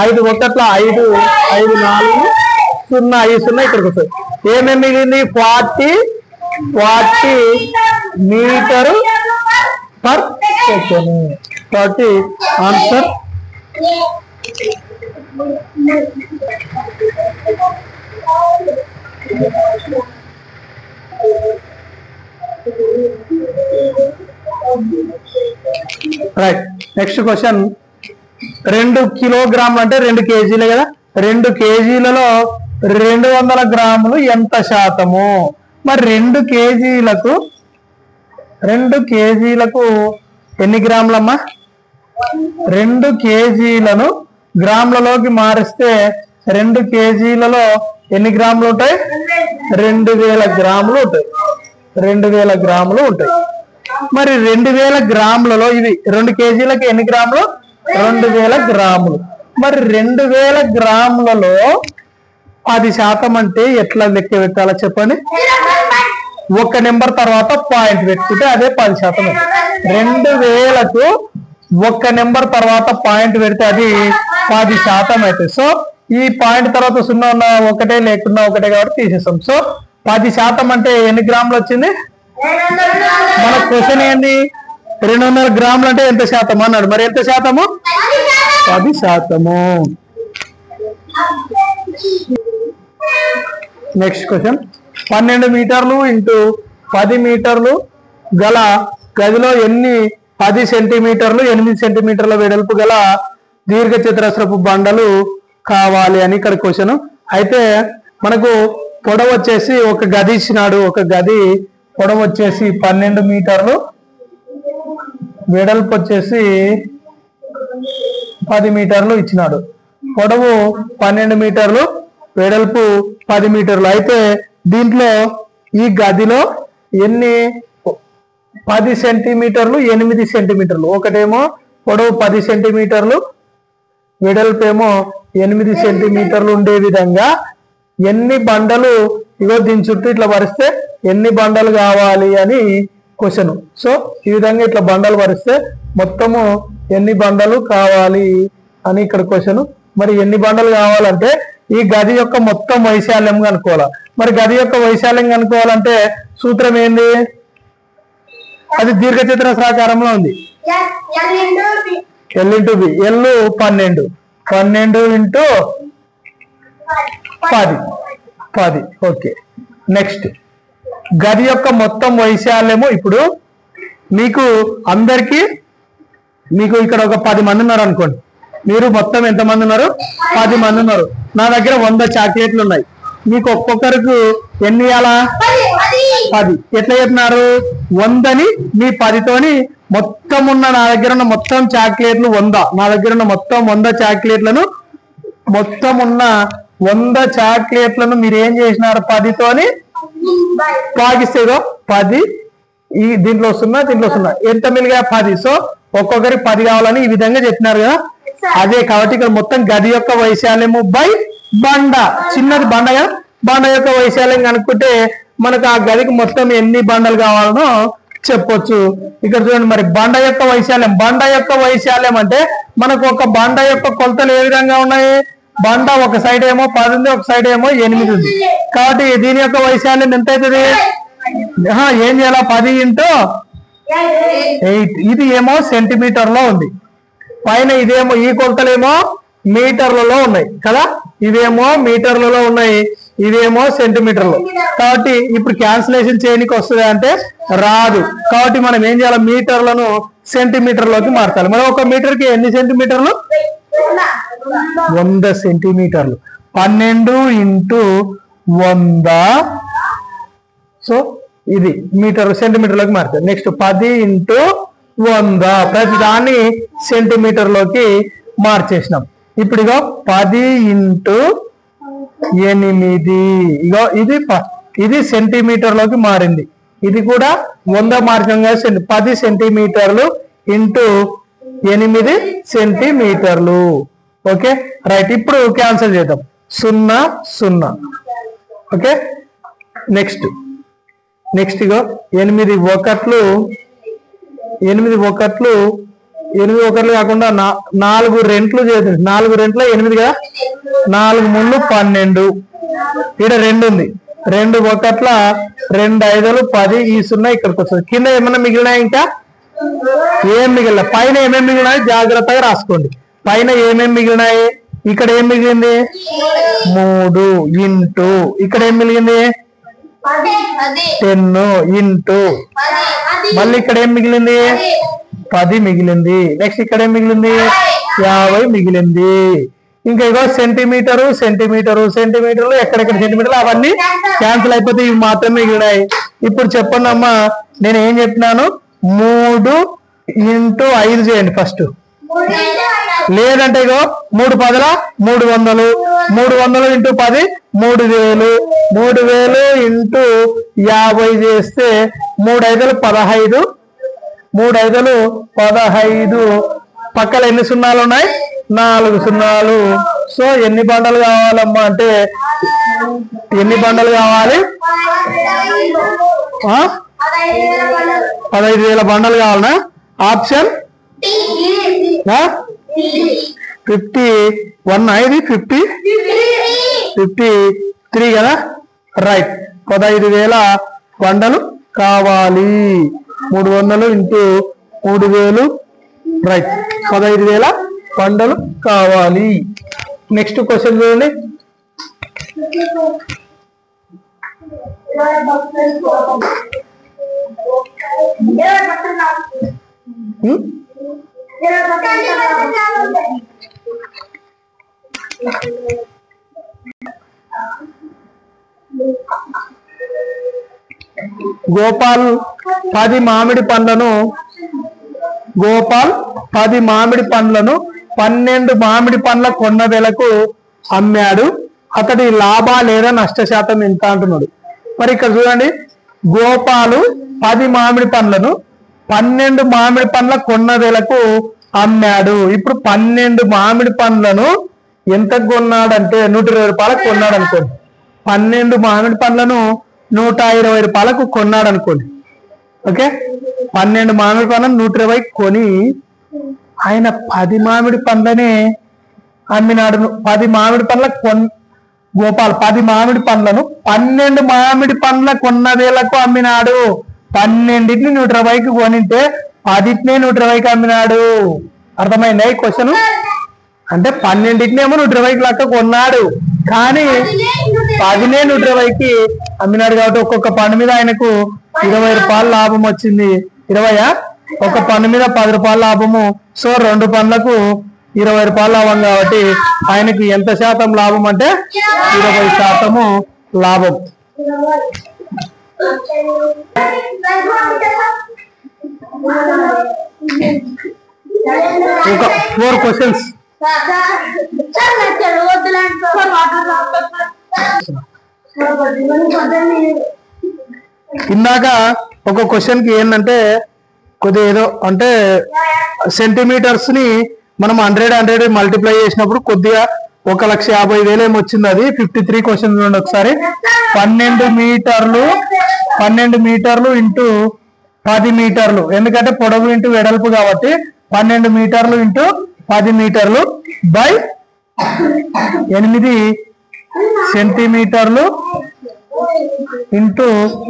5 ఒకట్ల 5 5 4 0 5 0 ఇక్కడికి వస్తుంది. ఏమేమి మిగిలింది? 40 మీటరు పర్ సెకండ్. కాబట్టి ఆన్సర్ రైట్. నెక్స్ట్ క్వశ్చన్, 2 కిలోగ్రాములు అంటే 2 కేజీలే కదా. 2 కేజీలలో 200 గ్రాములు ఎంత శాతము? మరి 2 కేజీలకు ఎన్ని గ్రాములమ్మా? 2 కేజీలను గ్రాములలోకి మారిస్తే 2 కేజీలలో ఎన్ని గ్రాములు ఉంటాయి? 2000 గ్రాములు ఉంటాయి. 2000 గ్రాములు ఉంటాయి. మరి 2000 గ్రాములలో ఇవి 2 కేజీలకు ఎన్ని గ్రాములు? 2000 గ్రాములు. మరి 2000 గ్రాములలో 10% అంటే ఎట్లా లెక్క పెట్టాలో చెప్పండి. ఒక నెంబర్ తర్వాత పాయింట్ పెట్టుకుంటే అదే 10%. 2000కు ఒక నెంబర్ తర్వాత పాయింట్ పెడితే అది 10% అవుతుంది. సో ఈ పాయింట్ తర్వాత 0 ఉన్న ఒకటే లేకున్నా ఒకటే కాబట్టి తీసేస్తాం. సో 10% అంటే ఎన్ని గ్రాములు వచ్చింది? మన క్వశ్చన్ ఏంది? 200 గ్రాములు అంటే ఎంత శాతం అన్నాడు. మరి ఎంత శాతము? 10%. నెక్స్ట్ క్వశ్చన్, 12 మీటర్లు ఇంటూ 10 మీటర్లు గల గదిలో ఎన్ని 10 సెంటీమీటర్లు 8 సెంటీమీటర్ల వెడల్పు గల దీర్ఘ చతురస్రపు బండలు కావాలి అని ఇక్కడ క్వశ్చన్. అయితే మనకు పొడవు వచ్చేసి ఒక గది ఇచ్చినాడు. ఒక గది పొడవు వచ్చేసి 12 మీటర్లు, వెడల్పు వచ్చేసి 10 మీటర్లు ఇచ్చినాడు. పొడవు 12 మీటర్లు, వెడల్పు 10 మీటర్లు. అయితే దీంట్లో ఈ గదిలో ఎన్ని 10 సెంటీమీటర్లు 8 సెంటీమీటర్లు, ఒకటేమో పొడవు 10 సెంటీమీటర్లు, వెడల్పు ఏమో 8 సెంటీమీటర్లు ఉండే విధంగా ఎన్ని బండలు, ఇగో దీని చుట్టూ ఇట్లా వరిస్తే ఎన్ని బండలు కావాలి అని క్వశ్చన్. సో ఈ విధంగా ఇట్లా బండలు వరిస్తే మొత్తము ఎన్ని బండలు కావాలి అని ఇక్కడ క్వశ్చన్. మరి ఎన్ని బండలు కావాలంటే ఈ గది యొక్క మొత్తం వైశాల్యం కనుక్కోవాలి. మరి గది యొక్క వైశాల్యం కనుక్కోవాలంటే సూత్రం ఏంది? అది దీర్ఘచతురస్రాకారంలో ఉంది. L into B. L 12 into 10. Okay. Next, గది యొక్క మొత్తం వైశాల్యము. ఇప్పుడు మీకు అందరికి మీకు ఇక్కడ ఒక 10 మంది ఉన్నారు అనుకోండి. మీరు మొత్తం ఎంతమంది ఉన్నారు? 10 మంది ఉన్నారు. నా దగ్గర 100 చాక్లెట్లు ఉన్నాయి. మీకు ఒక్కొక్కరికి ఎన్ని ఇవ్వాలా? 10. ఎట్లా చెప్పినారు? 100ని మీ 10తోని మొత్తం ఉన్న నా దగ్గర ఉన్న మొత్తం చాక్లెట్లు 100. నా దగ్గర ఉన్న మొత్తం 100 చాక్లెట్లను మొత్తం ఉన్న 100 చాక్లెట్లను మీరు ఏం చేసినారు? 10తోని పాగిస్తేదో 10 ఈ దీంట్లో వస్తున్నా దీంట్లో వస్తున్నా ఎంత మిలిగా 10. సో ఒక్కొక్కరికి 10 కావాలని ఈ విధంగా చెప్పినారు కదా. అదే కాబట్టి ఇక్కడ మొత్తం గది యొక్క వైశాల్యము బై బండ, చిన్నది బండ కదా, బండ యొక్క వైశాల్యం కనుక్కుంటే మనకు ఆ గదికి మొత్తం ఎన్ని బండలు కావాలనో చెప్పొచ్చు. ఇక్కడ చూడండి, మరి బండ యొక్క వైశాల్యం అంటే మనకు ఒక బండ యొక్క కొలతలు ఏ విధంగా ఉన్నాయి? బండ ఒక సైడ్ ఏమో 10 ఉంది, ఒక సైడ్ ఏమో 8 ఉంది. కాబట్టి దీని యొక్క వైశాల్యం ఎంత అవుతుంది? ఏం చేయాలా? 10 ఇంటూ 8. ఇది ఏమో సెంటీమీటర్ లో ఉంది, పైన ఇదేమో ఈ కొలతలేమో మీటర్లలో ఉన్నాయి కదా. ఇవేమో మీటర్లలో ఉన్నాయి, ఇవేమో సెంటీమీటర్లు. కాబట్టి ఇప్పుడు క్యాన్సిలేషన్ చేయడానికి వస్తుంది అంటే రాదు. కాబట్టి మనం ఏం చేయాలి, మీటర్లను సెంటీమీటర్లోకి మార్చాలి. మనం ఒక మీటర్కి ఎన్ని సెంటీమీటర్లు? 100 సెంటీమీటర్లు. 12 × 100. సో ఇది మీటర్ సెంటీమీటర్లోకి మార్చాలి. నెక్స్ట్ 10 × 100, ప్రతి దాన్ని సెంటీమీటర్లోకి మార్చేసినాం. ఇప్పుడు ఇగో 10 × 8, ఇగో ఇది సెంటీమీటర్లోకి మారింది. ఇది కూడా 100 మార్గం కదా. 10 సెంటీమీటర్లు × 8 సెంటీమీటర్లు. Okay right. ఇప్పుడు క్యాన్సిల్ చేద్దాం. 0 0. ఓకే నెక్స్ట్ ఇగో 8 ఒకట్లు కాకుండా 4 రెంట్లు చేద్దాం. 4 రెంట్ల 8 కదా. 4 × 3 12. ఇక్కడ 2 ఉంది. 2 ఒకట్ల 2 5 10. ఈ 0 ఇక్కడికి వస్తుంది. కింద ఏమన్నా మిగిలినాయి? ఇంకా ఏం మిగిలిన? పైన ఏమేమి మిగిలినాయి జాగ్రత్తగా రాసుకోండి. పైన ఏమేమి మిగిలినాయి? ఇక్కడ ఏం మిగిలింది? 3 × ఇక్కడ ఏం మిగిలింది? 10 × మళ్ళీ ఇక్కడ ఏం మిగిలింది? 10 మిగిలింది. నెక్స్ట్ ఇక్కడ ఏం మిగిలింది? 50 మిగిలింది. ఇంకా ఇగో సెంటీమీటర్లు ఎక్కడెక్కడ సెంటీమీటర్లు అవన్నీ క్యాన్సిల్ అయిపోతే ఇవి మాత్రమే మిగిలినాయి. ఇప్పుడు చెప్పండి అమ్మా, నేను ఏం చెప్పినాను? 3 × 5 చేయండి ఫస్ట్. లేదంటే ఇగో 3 10 300, 300 × 10 3000, 3000 × 50 చేస్తే 3 5 15, 3 5 15. పక్కన ఎన్ని సున్నాలు ఉన్నాయి? 4 సున్నాలు. సో ఎన్ని బండలు కావాలమ్మా అంటే ఎన్ని బండలు కావాలి? 15,000 బండలు కావాలనా? ఆప్షన్ 51. ఇది 53 కదా. రైట్. 15,000 బండలు కావాలి. 300 × 3000. రైట్. 15,000 బండలు కావాలి. నెక్స్ట్ క్వశ్చన్ చూడండి. గోపాల్ 10 మామిడి పండ్లను 12 మామిడి పండ్ల కొన్న వెలకు అమ్మాడు. అతడి లాభ లేదా నష్ట శాతం ఎంత అంటున్నాడు. మరి ఇక్కడ చూడండి, గోపాలు 10 మామిడి పండ్లను 12 మామిడి పండ్ల కొన్న వెలకు అమ్మాడు. ఇప్పుడు 12 మామిడి పండ్లను ఎంత కొన్నాడంటే 120 రూపాయలకు కొన్నాడు అనుకోండి. 12 మామిడి పండ్లను 120 రూపాయలకు కొన్నాడు అనుకోండి. ఓకే, 12 మామిడి పండ్లను 120 కొని ఆయన 10 మామిడి పండ్లనే అమ్మినాడు. 10 మామిడి పండ్ల గోపాల్ 10 మామిడి పండ్లను 12 మామిడి పండ్ల కొన్న వేలకు అమ్మినాడు. 12టిని 120కి కొనింటే 10టిని 120కి అమ్మినాడు. అర్థమైందా ఈ క్వశ్చన్? అంటే 12టిని ఏమో 120కి లెక్క కొన్నాడు, కానీ 10నే 120కి అమ్మినాడు. కాబట్టి ఒక్కొక్క పండు మీద ఆయనకు 20 రూపాయల లాభం వచ్చింది. 20 ఒక పండు మీద 10 రూపాయల లాభము. సో 2 పండ్లకు 20 రూపాయల లాభం. కాబట్టి ఆయనకు ఎంత శాతం లాభం అంటే 20% లాభం. ఇంకా 4 క్వశ్చన్స్. ఇందాక ఒక క్వశ్చన్ కి ఏంటంటే కొద్దిగా ఏదో అంటే సెంటీమీటర్స్ ని మనం 100 మల్టిప్లై చేసినప్పుడు కొద్దిగా 1,50,000 ఏమొచ్చింది. అది 53 క్వశ్చన్ చూడండి ఒకసారి. 12 మీటర్లు ఇంటూ 10 మీటర్లు, ఎందుకంటే పొడవు ఇంటూ వెడల్పు కాబట్టి 12 మీటర్లు ఇంటూ 10 మీటర్లు బై 8 సెంటీమీటర్లు ఇంటూ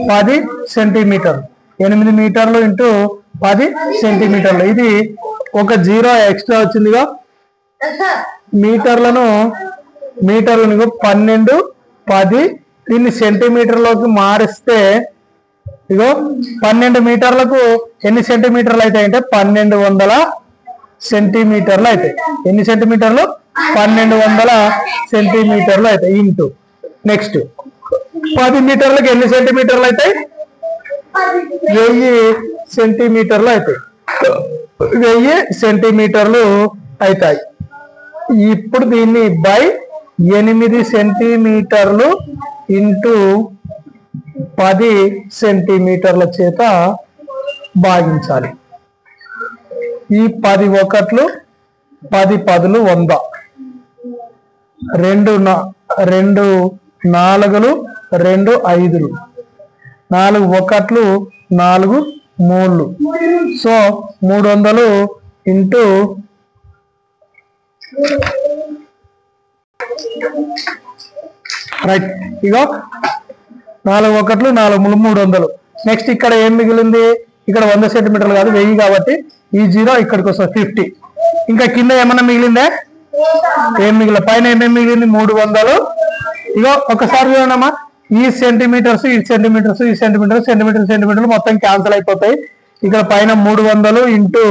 10 సెంటీమీటర్లు. 8 మీటర్లు ఇంటూ 10 సెంటీమీటర్లు. ఇది ఒక 0 ఎక్స్ట్రా వచ్చిందిగా. మీటర్లను మీటర్లు 12 10 దీన్ని సెంటీమీటర్లోకి మారిస్తే ఇగో 12 మీటర్లకు ఎన్ని సెంటీమీటర్లు అవుతాయంటే 1200 సెంటీమీటర్లు అవుతాయి. ఎన్ని సెంటీమీటర్లు? 1200 సెంటీమీటర్లు అవుతాయి. ఇంటూ నెక్స్ట్ 10 మీటర్లకు ఎన్ని సెంటీమీటర్లు అవుతాయి? 1000 సెంటీమీటర్లు అవుతాయి. 1000 సెంటీమీటర్లు అవుతాయి. ఇప్పుడు దీన్ని బై 8 సెంటీమీటర్లు ఇంటూ 10 సెంటీమీటర్ల చేత భాగించాలి. ఈ 10 ఒకట్లు 10 పదులు 100, 2 నాలుగులు 2 ఐదులు, 4 ఒకట్లు 4 మూళ్ళు. So 300 into right. ఇగో 4 ఒకట్లు 4 మూళ్ళు 300. నెక్స్ట్ ఇక్కడ ఏం మిగిలింది? ఇక్కడ 100 సెంటీమీటర్లు కాదు 1000 కాబట్టి ఈ 0 ఇక్కడికి వస్తుంది 50. ఇంకా కింద ఏమన్నా మిగిలిందే? ఏం మిగిలిన? పైన ఏమేమి మిగిలింది? 300. ఇగో ఒకసారి చూడమ్మా, ఈ సెంటీమీటర్స్ ఈ సెంటీమీటర్స్ ఈ సెంటీమీటర్లు మొత్తం క్యాన్సిల్ అయిపోతాయి. ఇక్కడ పైన 300 ఇంటూ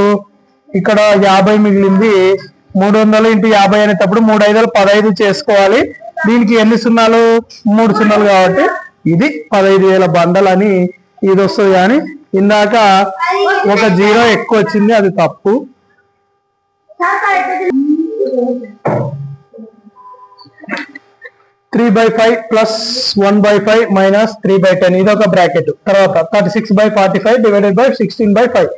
ఇక్కడ 50 మిగిలింది. 300 ఇంటూ 50 అనేటప్పుడు 3 5 15 చేసుకోవాలి. దీనికి ఎన్ని సున్నాలు? 3 సున్నాలు కాబట్టి ఇది 15,000 బండల్ అని ఇది వస్తుంది. కానీ ఇందాక ఒక 0 ఎక్కువ వచ్చింది, అది తప్పు. 3/5 ప్లస్ 1/5 మైనస్ 3/10 ఇది ఒక బ్రాకెట్. తర్వాత 36/45 డివైడెడ్ బై 16/5.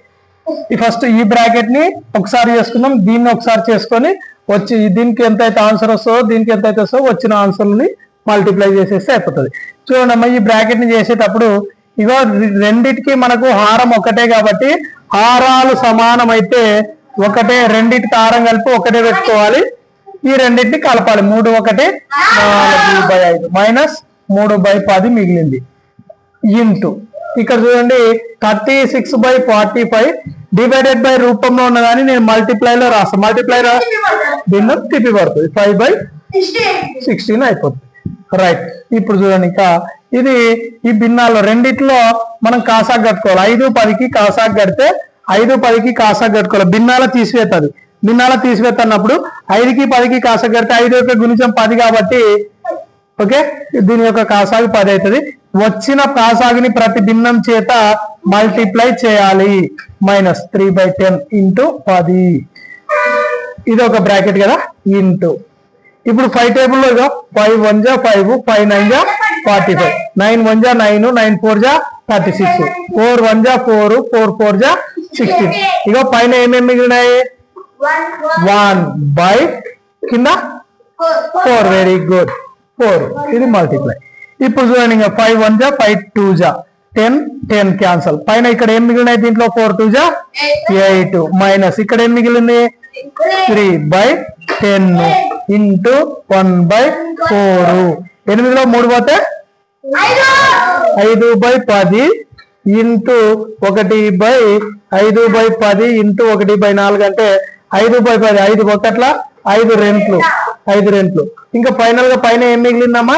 ఫస్ట్ ఈ బ్రాకెట్ ని ఒకసారి చేసుకుందాం, దీన్ని ఒకసారి చేసుకొని వచ్చి దీనికి ఎంతైతే ఆన్సర్ వస్తుందో దీనికి ఎంతైతే వస్తుందో వచ్చిన ఆన్సర్ని మల్టిప్లై చేసేస్తే అయిపోతుంది. చూడండి అమ్మా, ఈ బ్రాకెట్ ని చేసేటప్పుడు ఇగో రెండిటికి మనకు హారం ఒకటే కాబట్టి హారాలు సమానం అయితే ఒకటే, రెండిటికి హారం కలిపి ఒకటే పెట్టుకోవాలి. ఈ రెండింటిని కలపాలి. 3 1 4/5 మైనస్ 3/10 మిగిలింది ఇంటూ ఇక్కడ చూడండి 36/45 డివైడెడ్ బై రూపంలో ఉన్నదాన్ని నేను మల్టిప్లైలో రాస్తాను. మల్టిప్లై భిన్నం తిప్పి పడుతుంది 5/16 అయిపోతుంది. రైట్. ఇప్పుడు చూడండి ఇంకా ఇది ఈ భిన్నాల్లో రెండిట్లో మనం కాసాకు కట్టుకోవాలి. 5 10కి కాసాకు కడితే 5 10కి కాసాకు కట్టుకోవాలి. భిన్నాల తీసివేస్తుంది. భిన్నాల తీసివేస్తున్నప్పుడు 5కి 10కి కాసాకు కడితే 5 యొక్క గుణిజం 10 కాబట్టి ఓకే దీని యొక్క కాసాగు 10 అవుతుంది. వచ్చిన కాసాగుని ప్రతి భిన్నం చేత మల్టిప్లై చేయాలి. మైనస్ 3/10 ఇంటూ 10 ఇది ఒక బ్రాకెట్ కదా ఇంటూ ఇప్పుడు 5 టేబుల్లో ఇక 5 1 5 5 9 45 9 1 9 9 4 36 4 1 4 4 4 16 ఇక పైన ఏమేమి మిగిలినాయి? 1/, కింద 4. వెరీ గుడ్ 4 ఇది మల్టిప్లై. ఇప్పుడు చూడండి ఇంకా 5 1 5 2 10 10 క్యాన్సల్. పైన ఇక్కడ ఏం మిగిలినాయి? దీంట్లో 4 2 8 మైనస్ ఇక్కడ ఏం మిగిలింది? 3/10 ఇంటూ 1/4. 8లో 3 పోతే 5/10 ఇంటూ 1/5/10 ఇంటూ 1/4 అంటే 5/10 5 ఒకట్ల 5 రెంట్లు. ఇంకా ఫైనల్ గా పైన ఏం మిగిలిందమ్మా?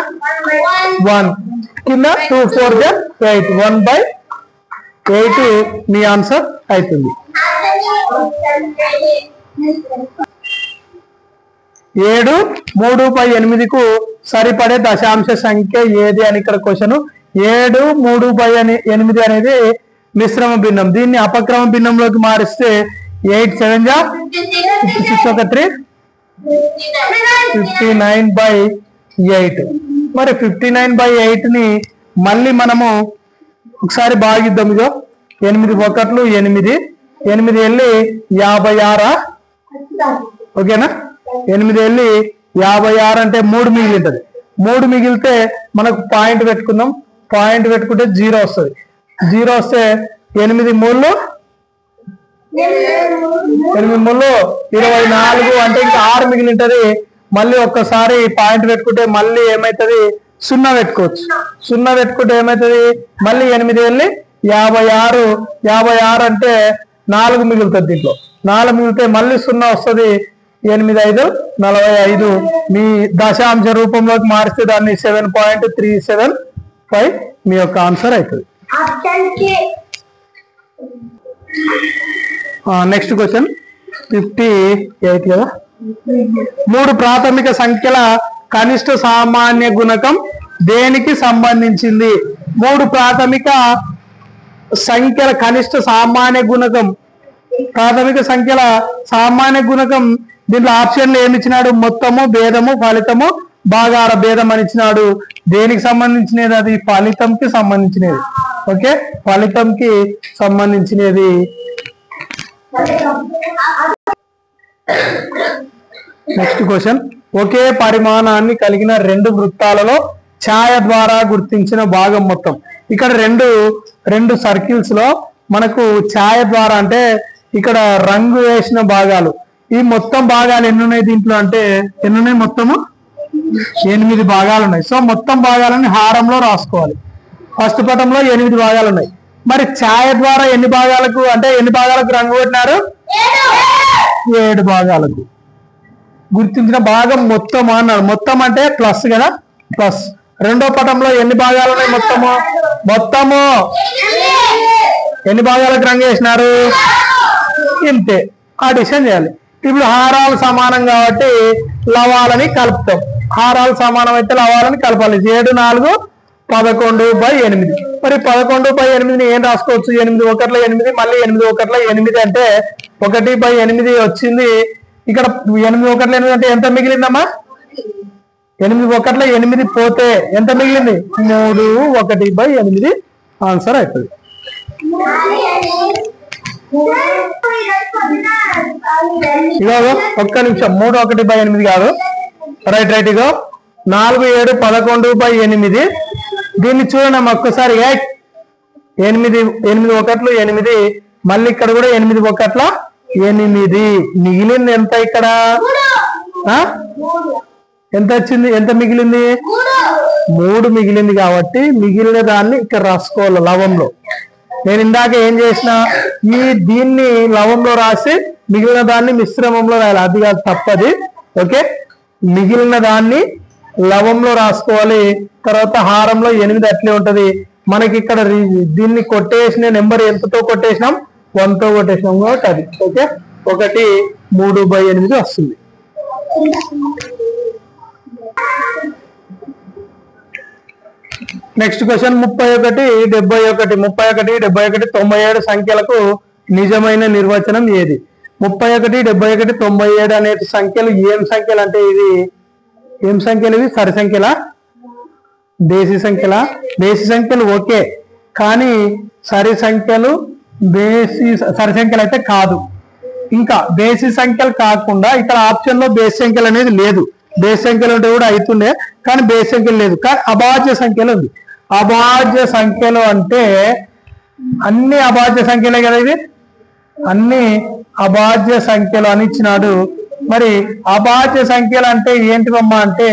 1 కింద 2 4 8 1/8 మీ ఆన్సర్ అవుతుంది. 7 3/8కు సరిపడే దశాంశ సంఖ్య ఏది అని ఇక్కడ క్వశ్చన్. 7 3/8 అనేది మిశ్రమ భిన్నం. దీన్ని అపక్రమ భిన్నంలోకి మారిస్తే 8 7 56 1 3 59/8. మరి 59/8 ని మళ్ళీ మనము ఒకసారి భాగిద్దాం. ఇదో 8 ఒకట్లు 8 8 వెళ్ళి 56 ఓకేనా? 8 వెళ్ళి 56 అంటే 3 మిగిలింటది. 3 మిగిలితే మనకు పాయింట్ పెట్టుకుందాం. పాయింట్ పెట్టుకుంటే 0 వస్తుంది. 0 వస్తే 8 3 24 అంటే ఇంకా 6 మిగిలింటది. మళ్ళీ ఒక్కసారి పాయింట్ పెట్టుకుంటే మళ్ళీ ఏమైతుంది? 0 పెట్టుకోవచ్చు. 0 పెట్టుకుంటే ఏమైతుంది? మళ్ళీ 8 వెళ్ళి 56 అంటే 4 మిగులుతుంది. దీంట్లో 4 మిగిలితే మళ్ళీ 0 వస్తుంది. 8 5 45 మీ దశాంశ రూపంలోకి మారిస్తే దాన్ని 7.375 మీ యొక్క ఆన్సర్ అవుతుంది. నెక్స్ట్ క్వశ్చన్ 58 కదా. 3 ప్రాథమిక సంఖ్యల కనిష్ట సామాన్య గుణకం దేనికి సంబంధించింది? 3 ప్రాథమిక సంఖ్యల కనిష్ట సామాన్య గుణకం, ప్రాథమిక సంఖ్యల సామాన్య గుణకం. దీంట్లో ఆప్షన్లు ఏమి ఇచ్చినాడు? మొత్తము, భేదము, ఫలితము, భాగాల భేదం అని ఇచ్చినాడు. దేనికి సంబంధించినది? అది ఫలితంకి సంబంధించినది. ఓకే, ఫలితంకి సంబంధించినది. నెక్స్ట్ క్వశ్చన్, ఒకే పరిమాణాన్ని కలిగిన 2 వృత్తాలలో ఛాయ ద్వారా గుర్తించిన భాగం మొత్తం. ఇక్కడ రెండు సర్కిల్స్ లో మనకు ఛాయ ద్వారా అంటే ఇక్కడ రంగు వేసిన భాగాలు, ఈ మొత్తం భాగాలు ఎన్ని ఉన్నాయి దీంట్లో అంటే ఎన్ని ఉన్నాయి? మొత్తము 8 భాగాలు ఉన్నాయి. సో మొత్తం భాగాలని హారంలో రాసుకోవాలి. ఫస్ట్ పటంలో 8 భాగాలు ఉన్నాయి. మరి ఛాయ ద్వారా ఎన్ని భాగాలకు అంటే ఎన్ని భాగాలకు రంగు పెట్టినారు? 7 భాగాలకు. గుర్తించిన భాగం మొత్తం అన్నారు. మొత్తం అంటే ప్లస్ కదా, ప్లస్. రెండో పటంలో ఎన్ని భాగాలు ఉన్నాయి? మొత్తము ఎన్ని భాగాలకు రంగు వేసినారు? ఇంతే. అడిషన్ చేయాలి. ఇప్పుడు హారాలు సమానం కాబట్టి లవాలని కలుపుతాం. హారాలు సమానం అయితే లవాలని కలపాలి. 7 4 11/8. మరి 11/8 ఏం రాసుకోవచ్చు? 8 1 8, మళ్ళీ 8 1 8 అంటే 1/8 వచ్చింది. ఇక్కడ 8 1 8 అంటే ఎంత మిగిలిందమ్మా? 8 1 8 పోతే ఎంత మిగిలింది? 3 1/8 ఆన్సర్ అవుతుంది. ఇగో ఒక్క నిమిషం, 3 1/8 కాదు. రైట్. ఇగో 4 7 11/8. దీన్ని చూడండి ఒక్కసారి. 8 1 8, మళ్ళీ ఇక్కడ కూడా 8 1 8. మిగిలింది ఎంత? ఇక్కడ ఎంత వచ్చింది? ఎంత మిగిలింది? 3 మిగిలింది. కాబట్టి మిగిలిన దాన్ని ఇక్కడ రాసుకోవాలి లవంలో. నేను ఇందాక ఏం చేసిన, దీన్ని లవంలో రాసి మిగిలిన దాన్ని మిశ్రమంలో రాయాలి. అది కాదు, తప్పది. ఓకే, మిగిలిన దాన్ని లవంలో రాసుకోవాలి. తర్వాత హారంలో 8 అట్లే ఉంటది. మనకి ఇక్కడ దీన్ని కొట్టేసిన నెంబర్ ఎంతతో కొట్టేసినాం? 1తో కొట్టేసినాం కాబట్టి అది. ఓకే, 1 3/8 వస్తుంది. Next question 31 71. 31 71 97 సంఖ్యలకు నిజమైన నిర్వచనం ఏది? 31 71 97 అనే సంఖ్యలు ఏం సంఖ్యలు అంటే ఇది ఏం సంఖ్యలు? ఇవి సరి సంఖ్యలా, బేసి సంఖ్యలా? బేసి సంఖ్యలు ఓకే, కానీ సరి సంఖ్యలు సరి సంఖ్యలు అయితే కాదు. ఇంకా బేసి సంఖ్యలు కాకుండా ఇక్కడ ఆప్షన్ లో బేసి సంఖ్యలు అనేది లేదు. బేసి సంఖ్యలు ఉంటే కూడా అవుతుండే, కానీ బేసి సంఖ్యలు లేదు. కానీ అభాజ్య సంఖ్యలు ఉంది. అభాజ్య సంఖ్యలు అంటే అన్ని అభాజ్య సంఖ్యలే కదా. ఇవి అన్ని అభాజ్య సంఖ్యలు అని ఇచ్చినాడు. మరి అభాజ్య సంఖ్యలు అంటే ఏంటివమ్మా అంటే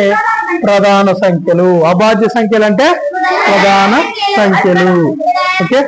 ప్రధాన సంఖ్యలు. అభాజ్య సంఖ్యలు అంటే ప్రధాన సంఖ్యలు. ఓకే.